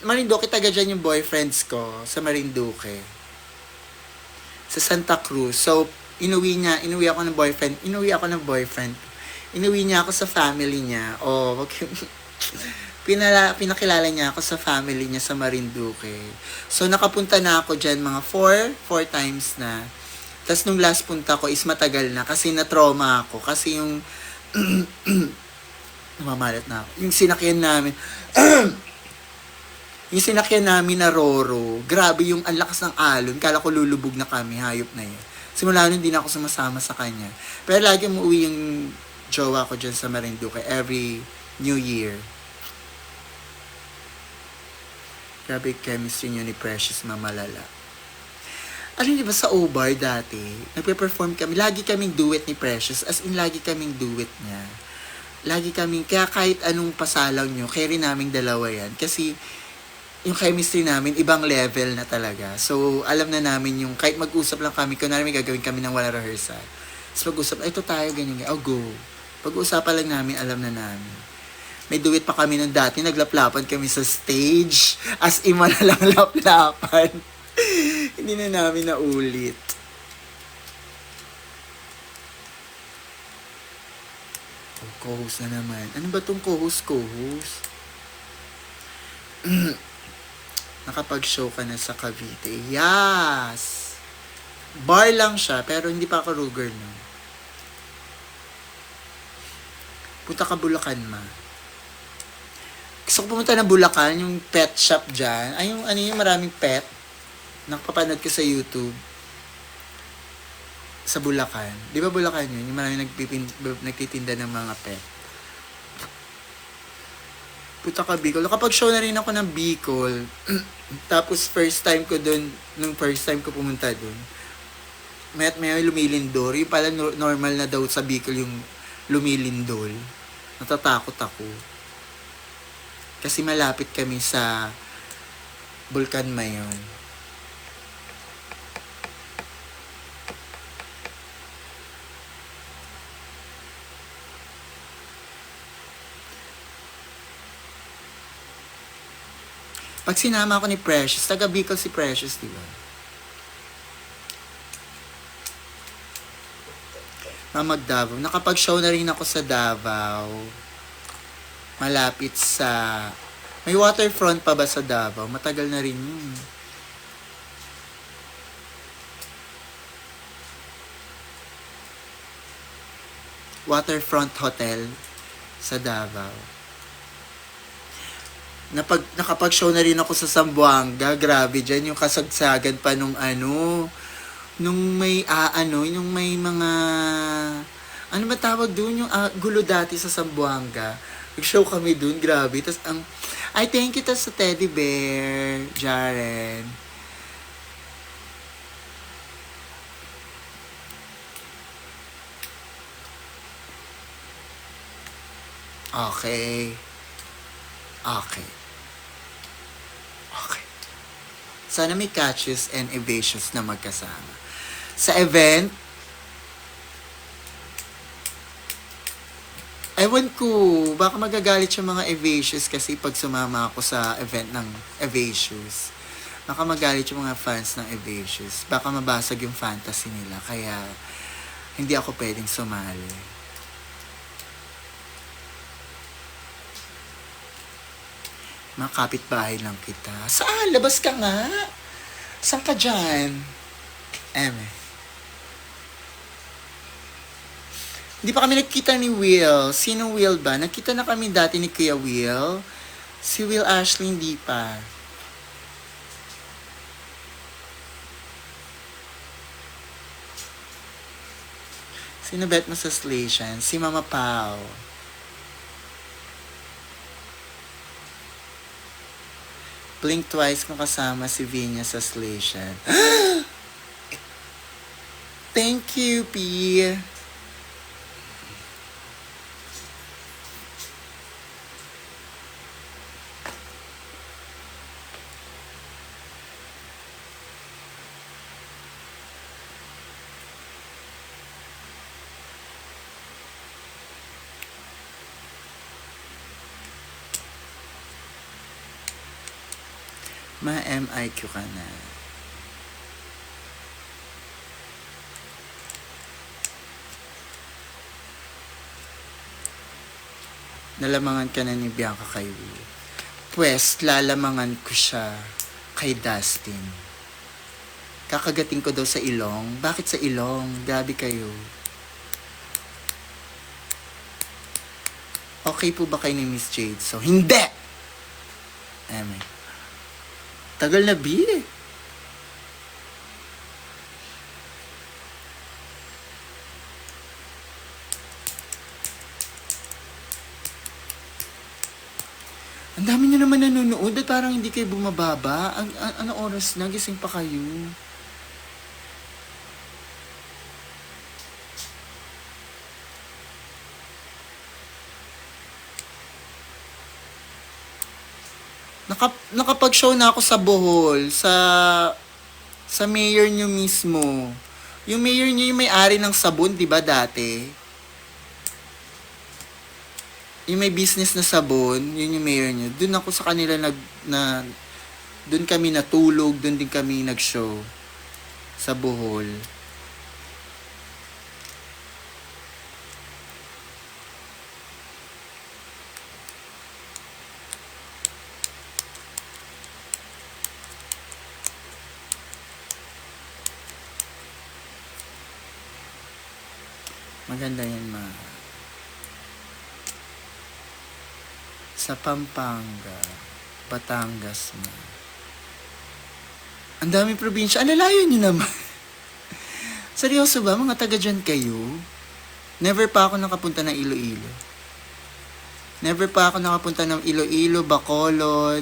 Marinduque, taga dyan yung boyfriends ko sa Marinduque. Sa Santa Cruz. So, inuwi ako ng boyfriend. Inuwi niya ako sa family niya. Oh, okay. Pinakilala niya ako sa family niya sa Marinduque. So, nakapunta na ako dyan mga 4 times na. Tapos, nung last punta ko is matagal na kasi na-trauma ako. Kasi yung, namamalat na ako. Yung sinakyan namin, na Roro, grabe yung ang lakas ng alon. Kala ko lulubog na kami, hayop na yun. Simula nun, hindi na ako sumasama sa kanya. Pero lagi umuwi yung jowa ko dyan sa Marinduque every New Year. Grabe chemistry niyo ni Precious, mamalala. Alam niyo ba sa O-Bar dati, nagpe-perform kami, lagi kaming duet ni Precious, as in lagi kaming duet niya. Lagi kaming, kaya kahit anong pasalaw niyo, carry naming dalawa yan. Kasi, yung chemistry namin, ibang level na talaga. So, alam na namin yung, kahit mag-usap lang kami, kung namin gagawin kami ng wala rehearsal. Tapos mag-usap, ito tayo, ganyan, oh, go. Pag-uusapan lang namin, alam na namin. May duet pa kami nung dati, naglaplapan kami sa stage, as in na lang laplapan. Hindi na namin naulit. Oh, co-host na naman. Ano ba tong co-host? Nakapag-show ka na sa Cavite. Yes! Bar lang siya, pero hindi pa ako Ruger, no? Punta ka Bulacan, ma. Gusto ko pumunta ng Bulacan, yung pet shop dyan. Ay, yung ano yung maraming pet. Nakapapanood ko sa YouTube. Sa Bulacan. Di ba Bulacan yun? Yung maraming nagtitinda ng mga pet. Punta ka Bicol. Nakapag-show na rin ako ng Bicol. Tapos first time ko dun, nung first time ko pumunta dun, may lumilindor. Yung pala normal na daw sa Bicol yung lumilindol. Natatakot ako. Kasi malapit kami sa Bulkan Mayon. Pag sinama ako ni Precious, taga Bicol si Precious, di ba? Mamag Davao. Nakapag-show na rin ako sa Davao. Malapit sa... May waterfront pa ba sa Davao? Matagal na rin yun. Waterfront Hotel sa Davao. Nakapag-show na rin ako sa Zamboanga. Grabe dyan yung kasagsagan pa nung nung may yung may mga, ano ba tawag doon? Yung gulo dati sa Zamboanga. Nag-show kami doon, grabe. Tapos ay thank you tas sa Teddy Bear, Jaren. Okay. Sana may catches and evasions na magkasama. Sa event, ewan ko, baka magagalit yung mga evasions kasi pag sumama ako sa event ng evasions. Baka magalit yung mga fans ng Evasius. Baka mabasag yung fantasy nila. Kaya, hindi ako pwedeng sumali. Mga kapitbahay lang kita. Saan? Labas ka nga. Saan ka dyan? Eme. Hindi pa kami nagkita ni Will. Sinong Will ba? Nagkita na kami dati ni Kuya Will. Si Will Ashley hindi pa. Sino bet mo sa Station? Si Mama Pao. Blink twice kung kasama si Vinya sa Station. Thank you, P. Ma-MIQ ka na. Nalamangan ka na ni Bianca kay Will. Pwes, lalamangan ko siya kay Dustin. Kakagating ko daw sa ilong. Bakit sa ilong? Grabe kayo. Okay po ba kayo ni Miss Jade? So, hindi! Eme. Tagal na, B. Ang dami nyo naman nanonood at parang hindi kayo bumababa. Ano oras na? Gising pa kayo. Nakapag-show na ako sa Bohol, sa mayor nyo mismo. Yung mayor nyo yung may-ari ng sabon, di ba dati? Yung may business na sabon, yun yung mayor nyo. Doon ako sa kanila doon kami natulog, doon din kami nag-show sa Bohol. Maganda yan, ma. Sa Pampanga, Batangas, ma. Ang daming probinsya. Alalayo nyo naman. Seryoso ba? Mga taga dyan kayo? Never pa ako nakapunta ng Iloilo. Never pa ako nakapunta ng Iloilo, Bacolod.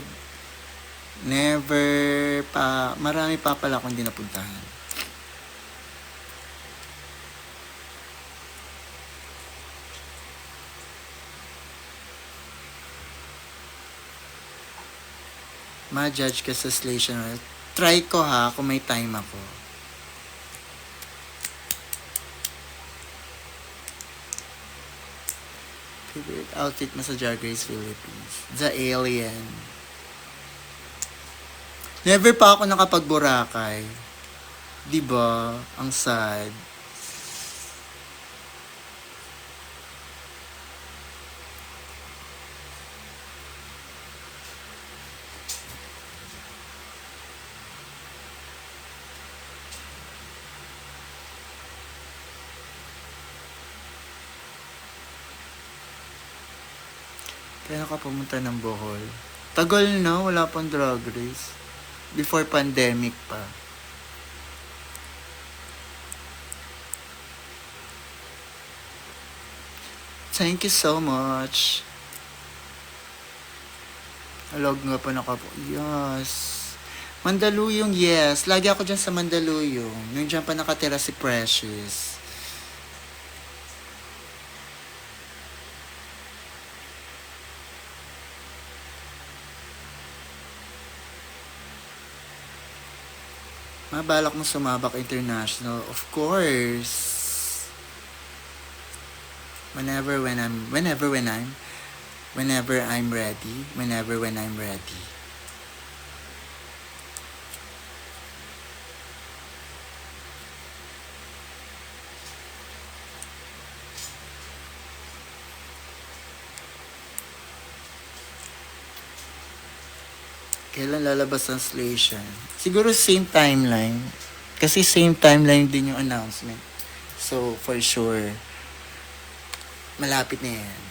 Never pa. Marami pa pala akong di napuntahan. Ma-judge ka sa Station Royal. Try ko ha, kung may time ako. Favorite outfit mo sa Drag Race Philippines? The Alien. Never pa ako nakapag-Boracay. Diba? Ang sad. Kaya ka pumunta ng Bohol. Tagal na, wala pang Drag Race. Before pandemic pa. Thank you so much. Alog nga pa nakapo. Yes. Mandaluyong, yes. Lagi ako dyan sa Mandaluyong. Nung dyan pa nakatira si Precious. Mabalak mo sumabak international, of course. Whenever I'm ready. Kailan lalabas translation? Siguro same timeline. Kasi same timeline din yung announcement. So, for sure, malapit na yan.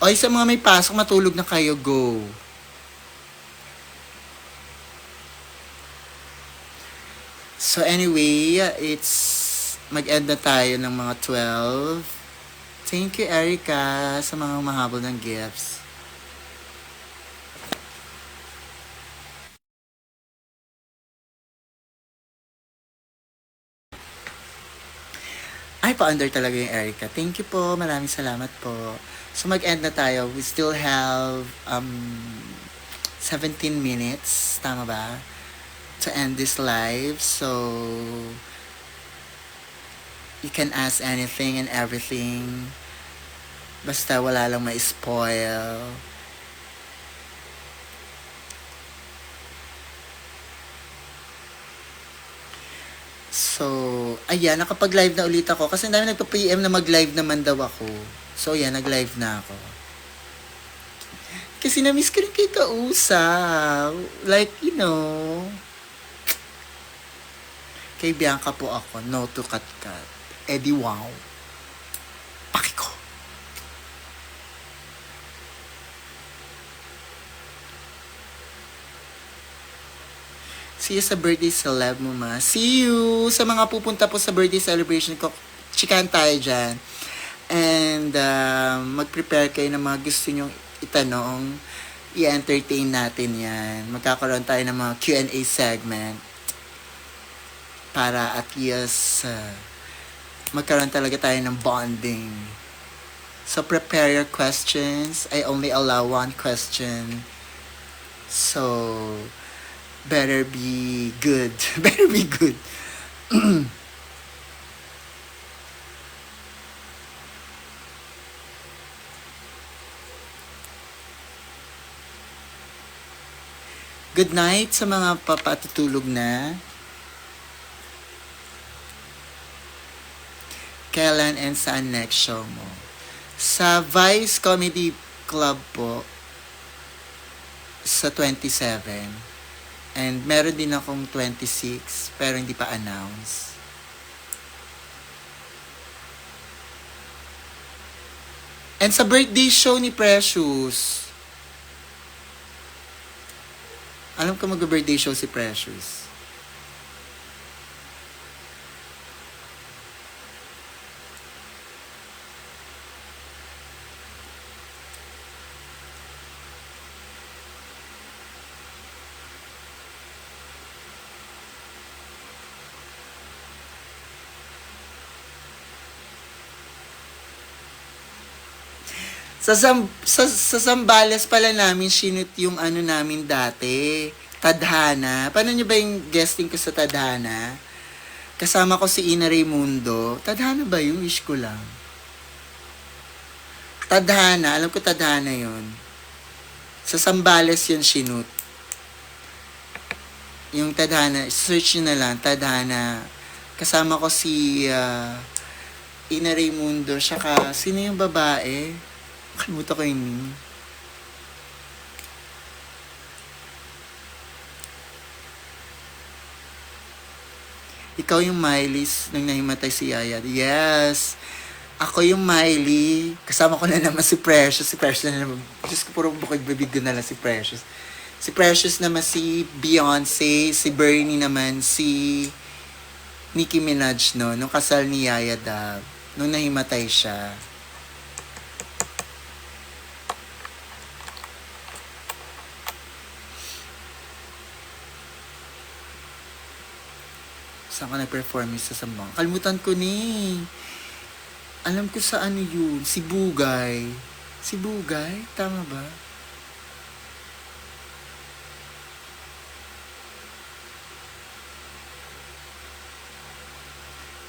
Oy, sa mga may pasok, matulog na kayo, go. So anyway, it's mag-end na tayo ng mga 12. Thank you, Erica, sa mga mahabol ng gifts. Ay, pa-under talaga yung Erica. Thank you po. Maraming salamat po. So, mag-end na tayo. We still have 17 minutes. Tama ba? To end this live. So, you can ask anything and everything. Basta wala lang ma-spoil. So, ayan, nakapag-live na ulit ako. Kasi dami nagpa-PM na mag-live naman daw ako. So, ayan, nag-live na ako. Kasi na-miss ko rin kay kausap. Like, you know. Kay Bianca po ako. No to kat-kat. Eddie, wow. Pakiko. See you sa birthday celeb mo, ma. See you! Sa mga pupunta po sa birthday celebration ko, chikan tayo dyan. And mag-prepare kayo ng mga gusto nyong itanong. I-entertain natin yan. Magkakaroon tayo ng mga Q&A segment. Para at least magkaroon talaga tayo ng bonding. So prepare your questions. I only allow one question. So, better be good. Better be good. Good night sa mga papatutulog na. Kailan and saan next show mo? Sa Vice Comedy Club po sa 27. And meron din akong 26 pero hindi pa announce. And sa birthday show ni Precious. Alam ko mag-birthday show si Precious. Sa Zambales pala namin sinut yung ano namin dati. Tadhana. Paano nyo ba yung guesting ko sa Tadhana? Kasama ko si Ina Raymundo. Tadhana ba yung wish ko lang? Tadhana. Alam ko Tadhana yun. Sa Zambales yun sinut. Yung Tadhana. Search nyo na lang. Tadhana. Kasama ko si Ina Raymundo. Saka sino yung babae? Kalimutan ko yung name. Ikaw yung Miley nung nahimatay si Yaya. Yes! Ako yung Miley. Kasama ko na naman si Precious. Si Precious na naman. Diyos ko, puro bukod bibig ko na lang si Precious. Si Precious naman si Beyonce. Si Bernie naman si Nicki Minaj, no? Nung kasal ni Yaya Dab. Nung nahimatay siya. Saan ka nag-perform sa Sambang? Kalimutan ko ni. Alam ko sa ano yun. Si Bugay. Si Bugay? Tama ba?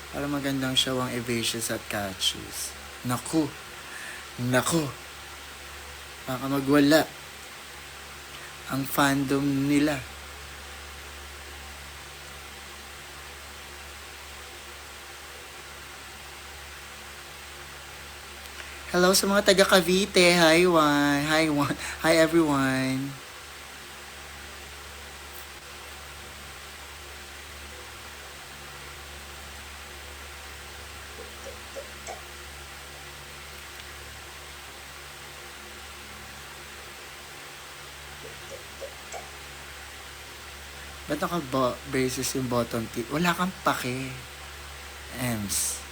Para magandang show ang Evasions at Catches. Naku. Naku. Baka magwala. Ang fandom nila. Hello sa mga taga Cavite. Hi, one. Hi, one. Hi, everyone. Ba't naka-braces yung bottom teeth? Wala kang pake. Ems.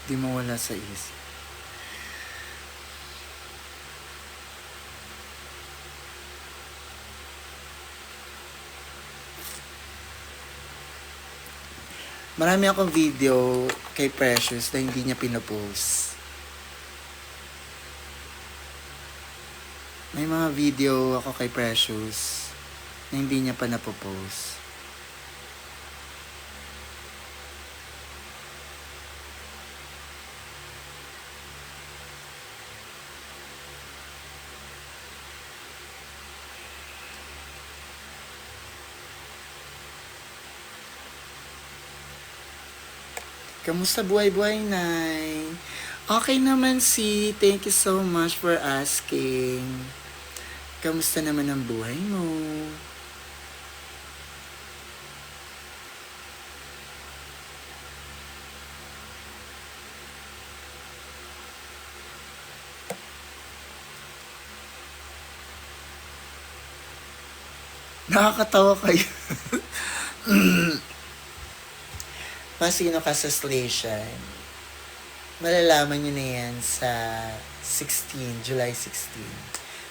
Di mo wala sa isip. Marami akong video kay Precious na hindi niya pinopost. May mga video ako kay Precious na hindi niya pa napopost. Kamusta buhay-buhay, Nay? Okay naman si. Thank you so much for asking. Kamusta naman ang buhay mo? Nakakatawa kayo. Masino ka sa station? Malalaman nyo na yan sa 16, July 16.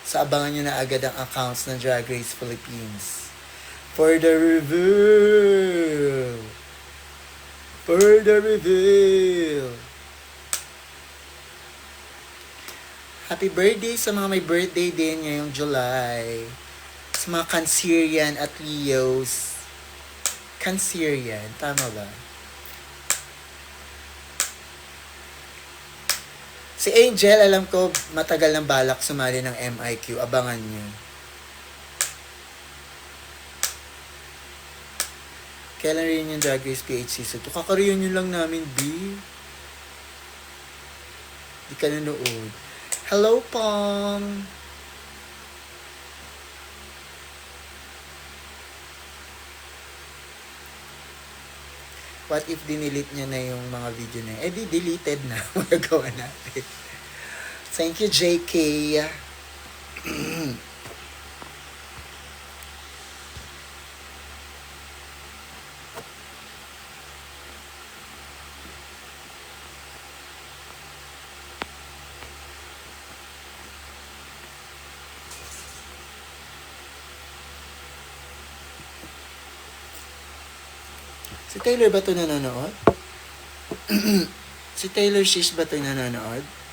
So, abangan nyo na agad ang accounts ng Drag Race Philippines. For the reveal! For the reveal! Happy birthday sa mga may birthday din ngayong July. Sa mga Cancerian at Leos. Cancerian, tama ba? Si Angel, alam ko, matagal ng balak sumali ng MIQ. Abangan nyo. Kailan rin yung Drag Race PH Season 2? Kaka-reunion lang namin, B. Di ka nanood. Hello, Pong! What if dinilit niya na yung mga video na yun? Eh di deleted na. Magagawa natin. Thank you, JK. Si Taylor ba ito nanonood? Si Taylor Shish ba ito nanonood?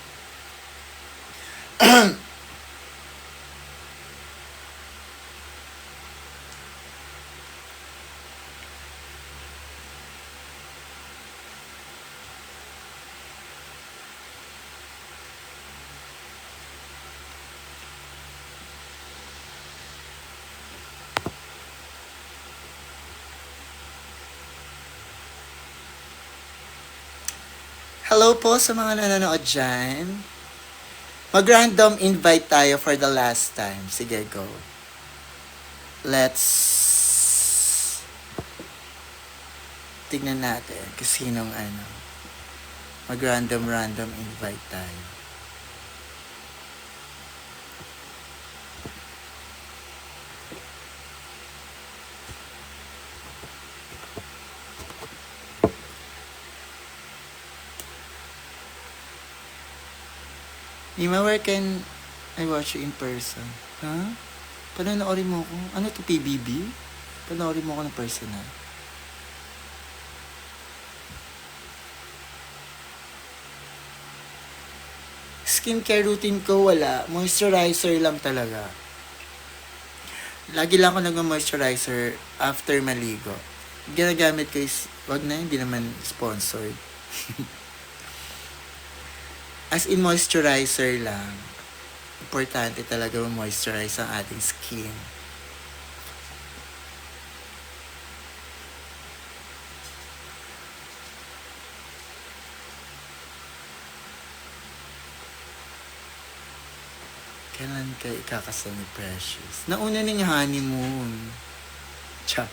Hello po sa mga nanonood dyan. Mag-random invite tayo for the last time. Sige, go. Let's tignan natin kung sinong ano. Mag-random invite tayo. Nima, where can I watch you in person? Ha? Panonoorin mo ko? Ano to, PBB? Panoorin mo ko ng personal. Skincare routine ko wala. Moisturizer lang talaga. Lagi lang ako nag-moisturizer after maligo. Ginagamit ko is, wag na, hindi naman sponsored. As in moisturizer lang. Importante talaga moisturize ang ating skin. Kailan ka ikakasal ni Precious? Nauna na yung honeymoon. Cha.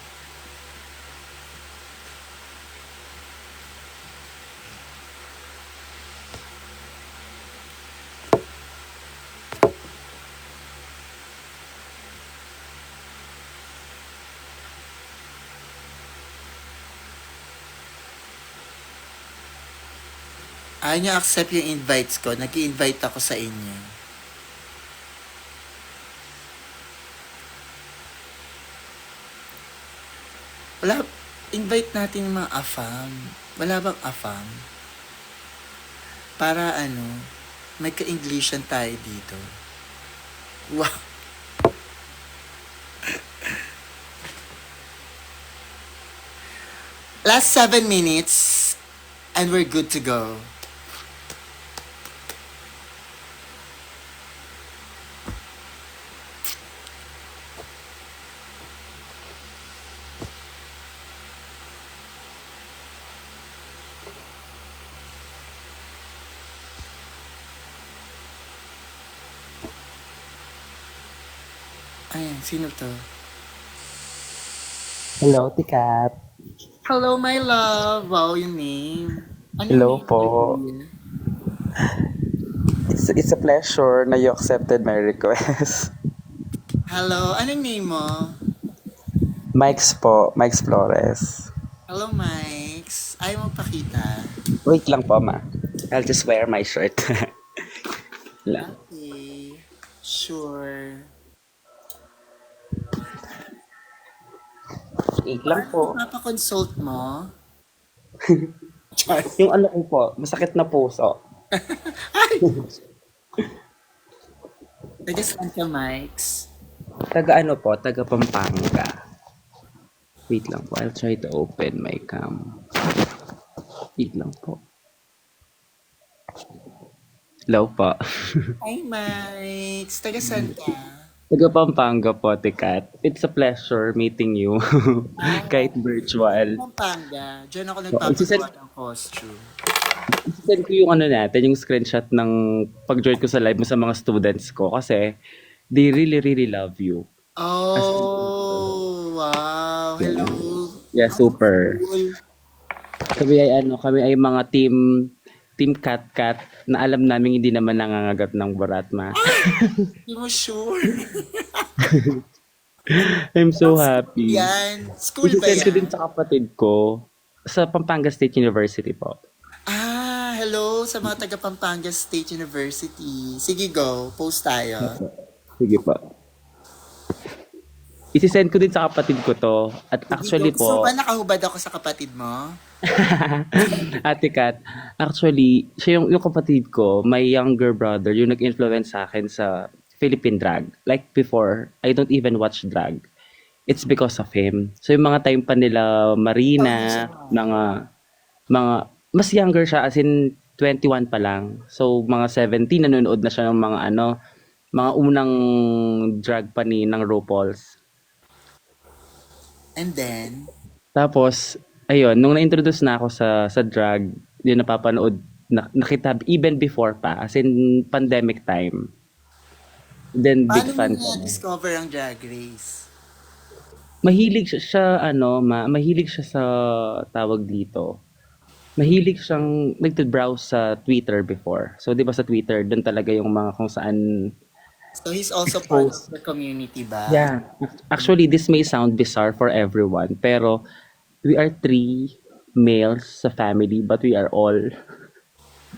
Ayaw niya accept yung invites ko. Nag-i-invite ako sa inyo. Wala, invite natin yung mga afam. Wala bang afam? Para may ka-Englishan tayo dito. Wow. Last 7 minutes and we're good to go. Ayan, sino to? Hello, Tikat. Hello, my love. Wow, yung name. Ano Hello yung name po. niya? It's a pleasure na you accepted my request. Hello, anong name mo? Mike's po, Mike's Flores. Hello, Mikes. Ayaw mo pakita. Wait lang po, ma. I'll just wear my shirt. lang. Okay. Sure. Wait lang po. Mapapakonsult mo? Yung ano ko po, masakit na puso. Taga saan ka, Mikes? Taga ano po, taga Pampanga. Wait lang po, I'll try to open my cam. Wait lang po. Hello po. Hi, Mikes. Taga saan ka? Taga Pampanga po, Tikat. It's a pleasure meeting you. Kahit virtual. Pampanga. Diyan ako isisend- nagpapagawa ng costume. Send ko yung ano natin, yung screenshot ng pag-join ko sa live mo sa mga students ko kasi they really, really love you. Oh, wow. Hello. Yeah, super. Cool. Kami ay mga team cat na alam namin hindi naman nangangagat ng baratma. Hindi mo sure. I'm so happy. Yan. School ba Isisend ko din yan? sa kapatid ko sa Pampanga State University po. Hello sa mga taga Pampanga State University. Sige, go. Post tayo. Sige po. Isisend ko din sa kapatid ko to. At actually Sige, go. So, po, ba nakahubad ako sa kapatid mo? Ate Kat, actually, siya yung kapatid ko, my younger brother, yung nag-influence sa akin sa Philippine drag. Like before, I don't even watch drag. It's because of him. So yung mga time pa nila Marina, mga mas younger siya, as in 21 pa lang. So mga 17 nanonood na siya ng mga unang drag pa ng RuPaul's. And then, Tapos, ayun, nung na-introduce na ako sa drag, yun napapanood, nakita even before pa, as in pandemic time. Then big paano fan mo ko. na-discover ang Drag Race? Mahilig siya mahilig siya sa tawag dito. Mahilig siyang nagte-browse sa Twitter before. So 'di ba sa Twitter, doon talaga yung mga kung saan. So, he's also part of the community ba? Yeah. Actually, this may sound bizarre for everyone, pero we are 3 males sa family, but we are all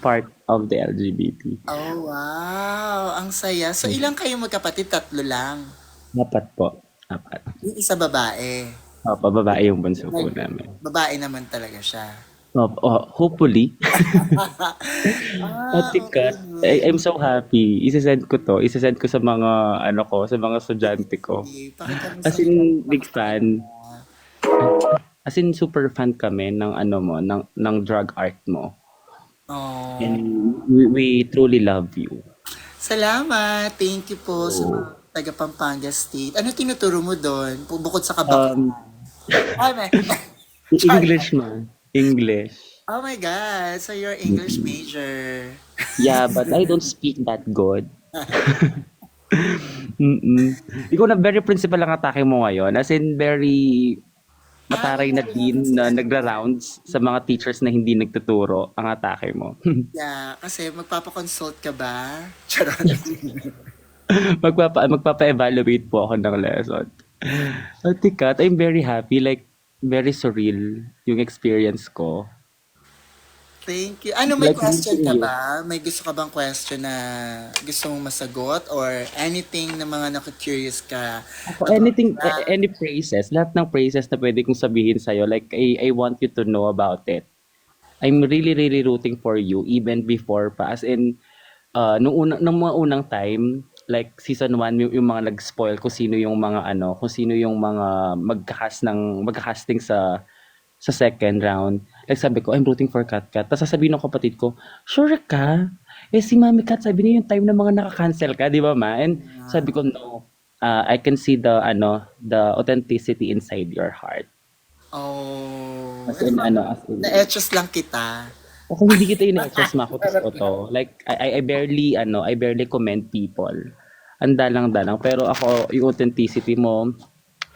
part of the LGBT. Oh, wow. Ang saya. So, ilang kayo magkapatid? 3 lang. 4 po. 4. Yung isa babae. Opo, babae yung bunso po namin. Babae naman talaga siya. Hopefully. Ate Kat, I'm so happy. Isesend ko sa mga sa mga estudyante ko. Okay, pakita mo As sa in big fan. As in super fan kami ng ng drag art mo. Oh. And we truly love you. Salamat. Thank you po sa mga taga Pampanga State. Ano tinuturo mo doon? Bukod sa kabak. Um, Ay, may. English ma. English. Oh my God. So you're English major. Yeah, but I don't speak that good. Mm. Ikaw na very principal ang atake mo ngayon. As in, very mataray na dean na nagra-rounds sa mga teachers na hindi nagtuturo ang atake mo. Yeah, kasi magpapakonsult ka ba? Charot. Magpapa-evaluate po ako ng lesson. Ate Kat, I'm very happy. Like, very surreal yung experience ko. Thank you. Ano, may Like, question ka meeting you. ba? May gusto ka bang question na gusto mong masagot? Or anything na mga naka-curious ka? Ako, anything, any praises, lahat ng praises na pwede kong sabihin sa'yo, like, I want you to know about it. I'm really, really rooting for you, even before pa. As in, nung mga unang time, like, season 1, yung mga nag-spoil kung sino yung mga, kung sino yung mga magkakasting sa second round. Like, sabi ko, I'm rooting for Kat Kat. Tapos sasabihin ng kapatid ko, sure ka? Eh, si Mami Kat, sabi niya yung time na mga naka-cancel ka, di ba, ma? And sabi ko, no. I can see the authenticity inside your heart. Oh. As in, as in, Na-etchos lang kita. o kung hindi kita in-express, mako to. Like, I barely commend people. Ang dalang-dalang. Pero ako, yung authenticity mo,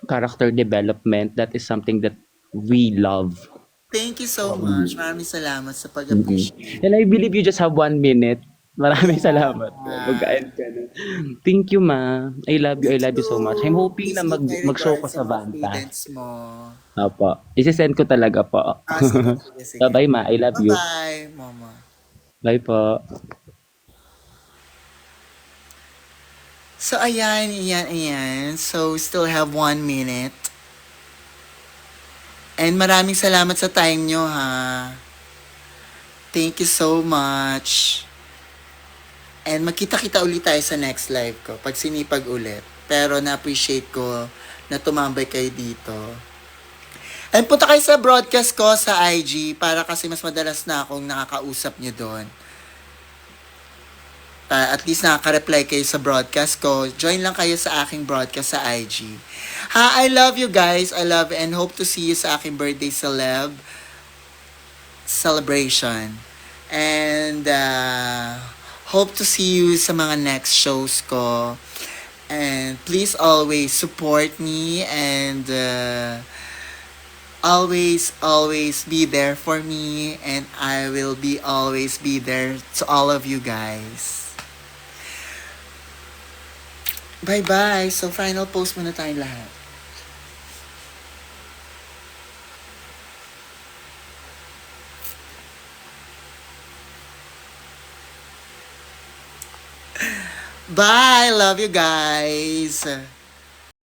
character development, that is something that we love. Thank you so much. Maraming salamat sa pag-appreciate. And I believe you just have 1 minute. Maraming salamat. Mag-end ka na. Thank you, ma. I love you so much. I'm hoping na mag-show ko sa Vanta. Students mo. Opo. Isi-send ko talaga po. Sige, sige. Bye-bye, ma. I love you. Bye-bye, mama. Bye po. So, ayan. So, we still have 1 minute. And maraming salamat sa time nyo, ha. Thank you so much. And magkita-kita ulit tayo sa next live ko pag sinipag ulit. Pero na-appreciate ko na tumambay kayo dito. And punta kayo sa broadcast ko sa IG para kasi mas madalas na akong nakakausap nyo doon. At least nakaka-reply kayo sa broadcast ko. Join lang kayo sa aking broadcast sa IG. Ha, I love you guys. I love and hope to see you sa aking birthday celebration. And hope to see you sa mga next shows ko. And please always support me and always be there for me. And I will always be there to all of you guys. Bye-bye. So, final post muna tayong lahat. Bye! Love you guys!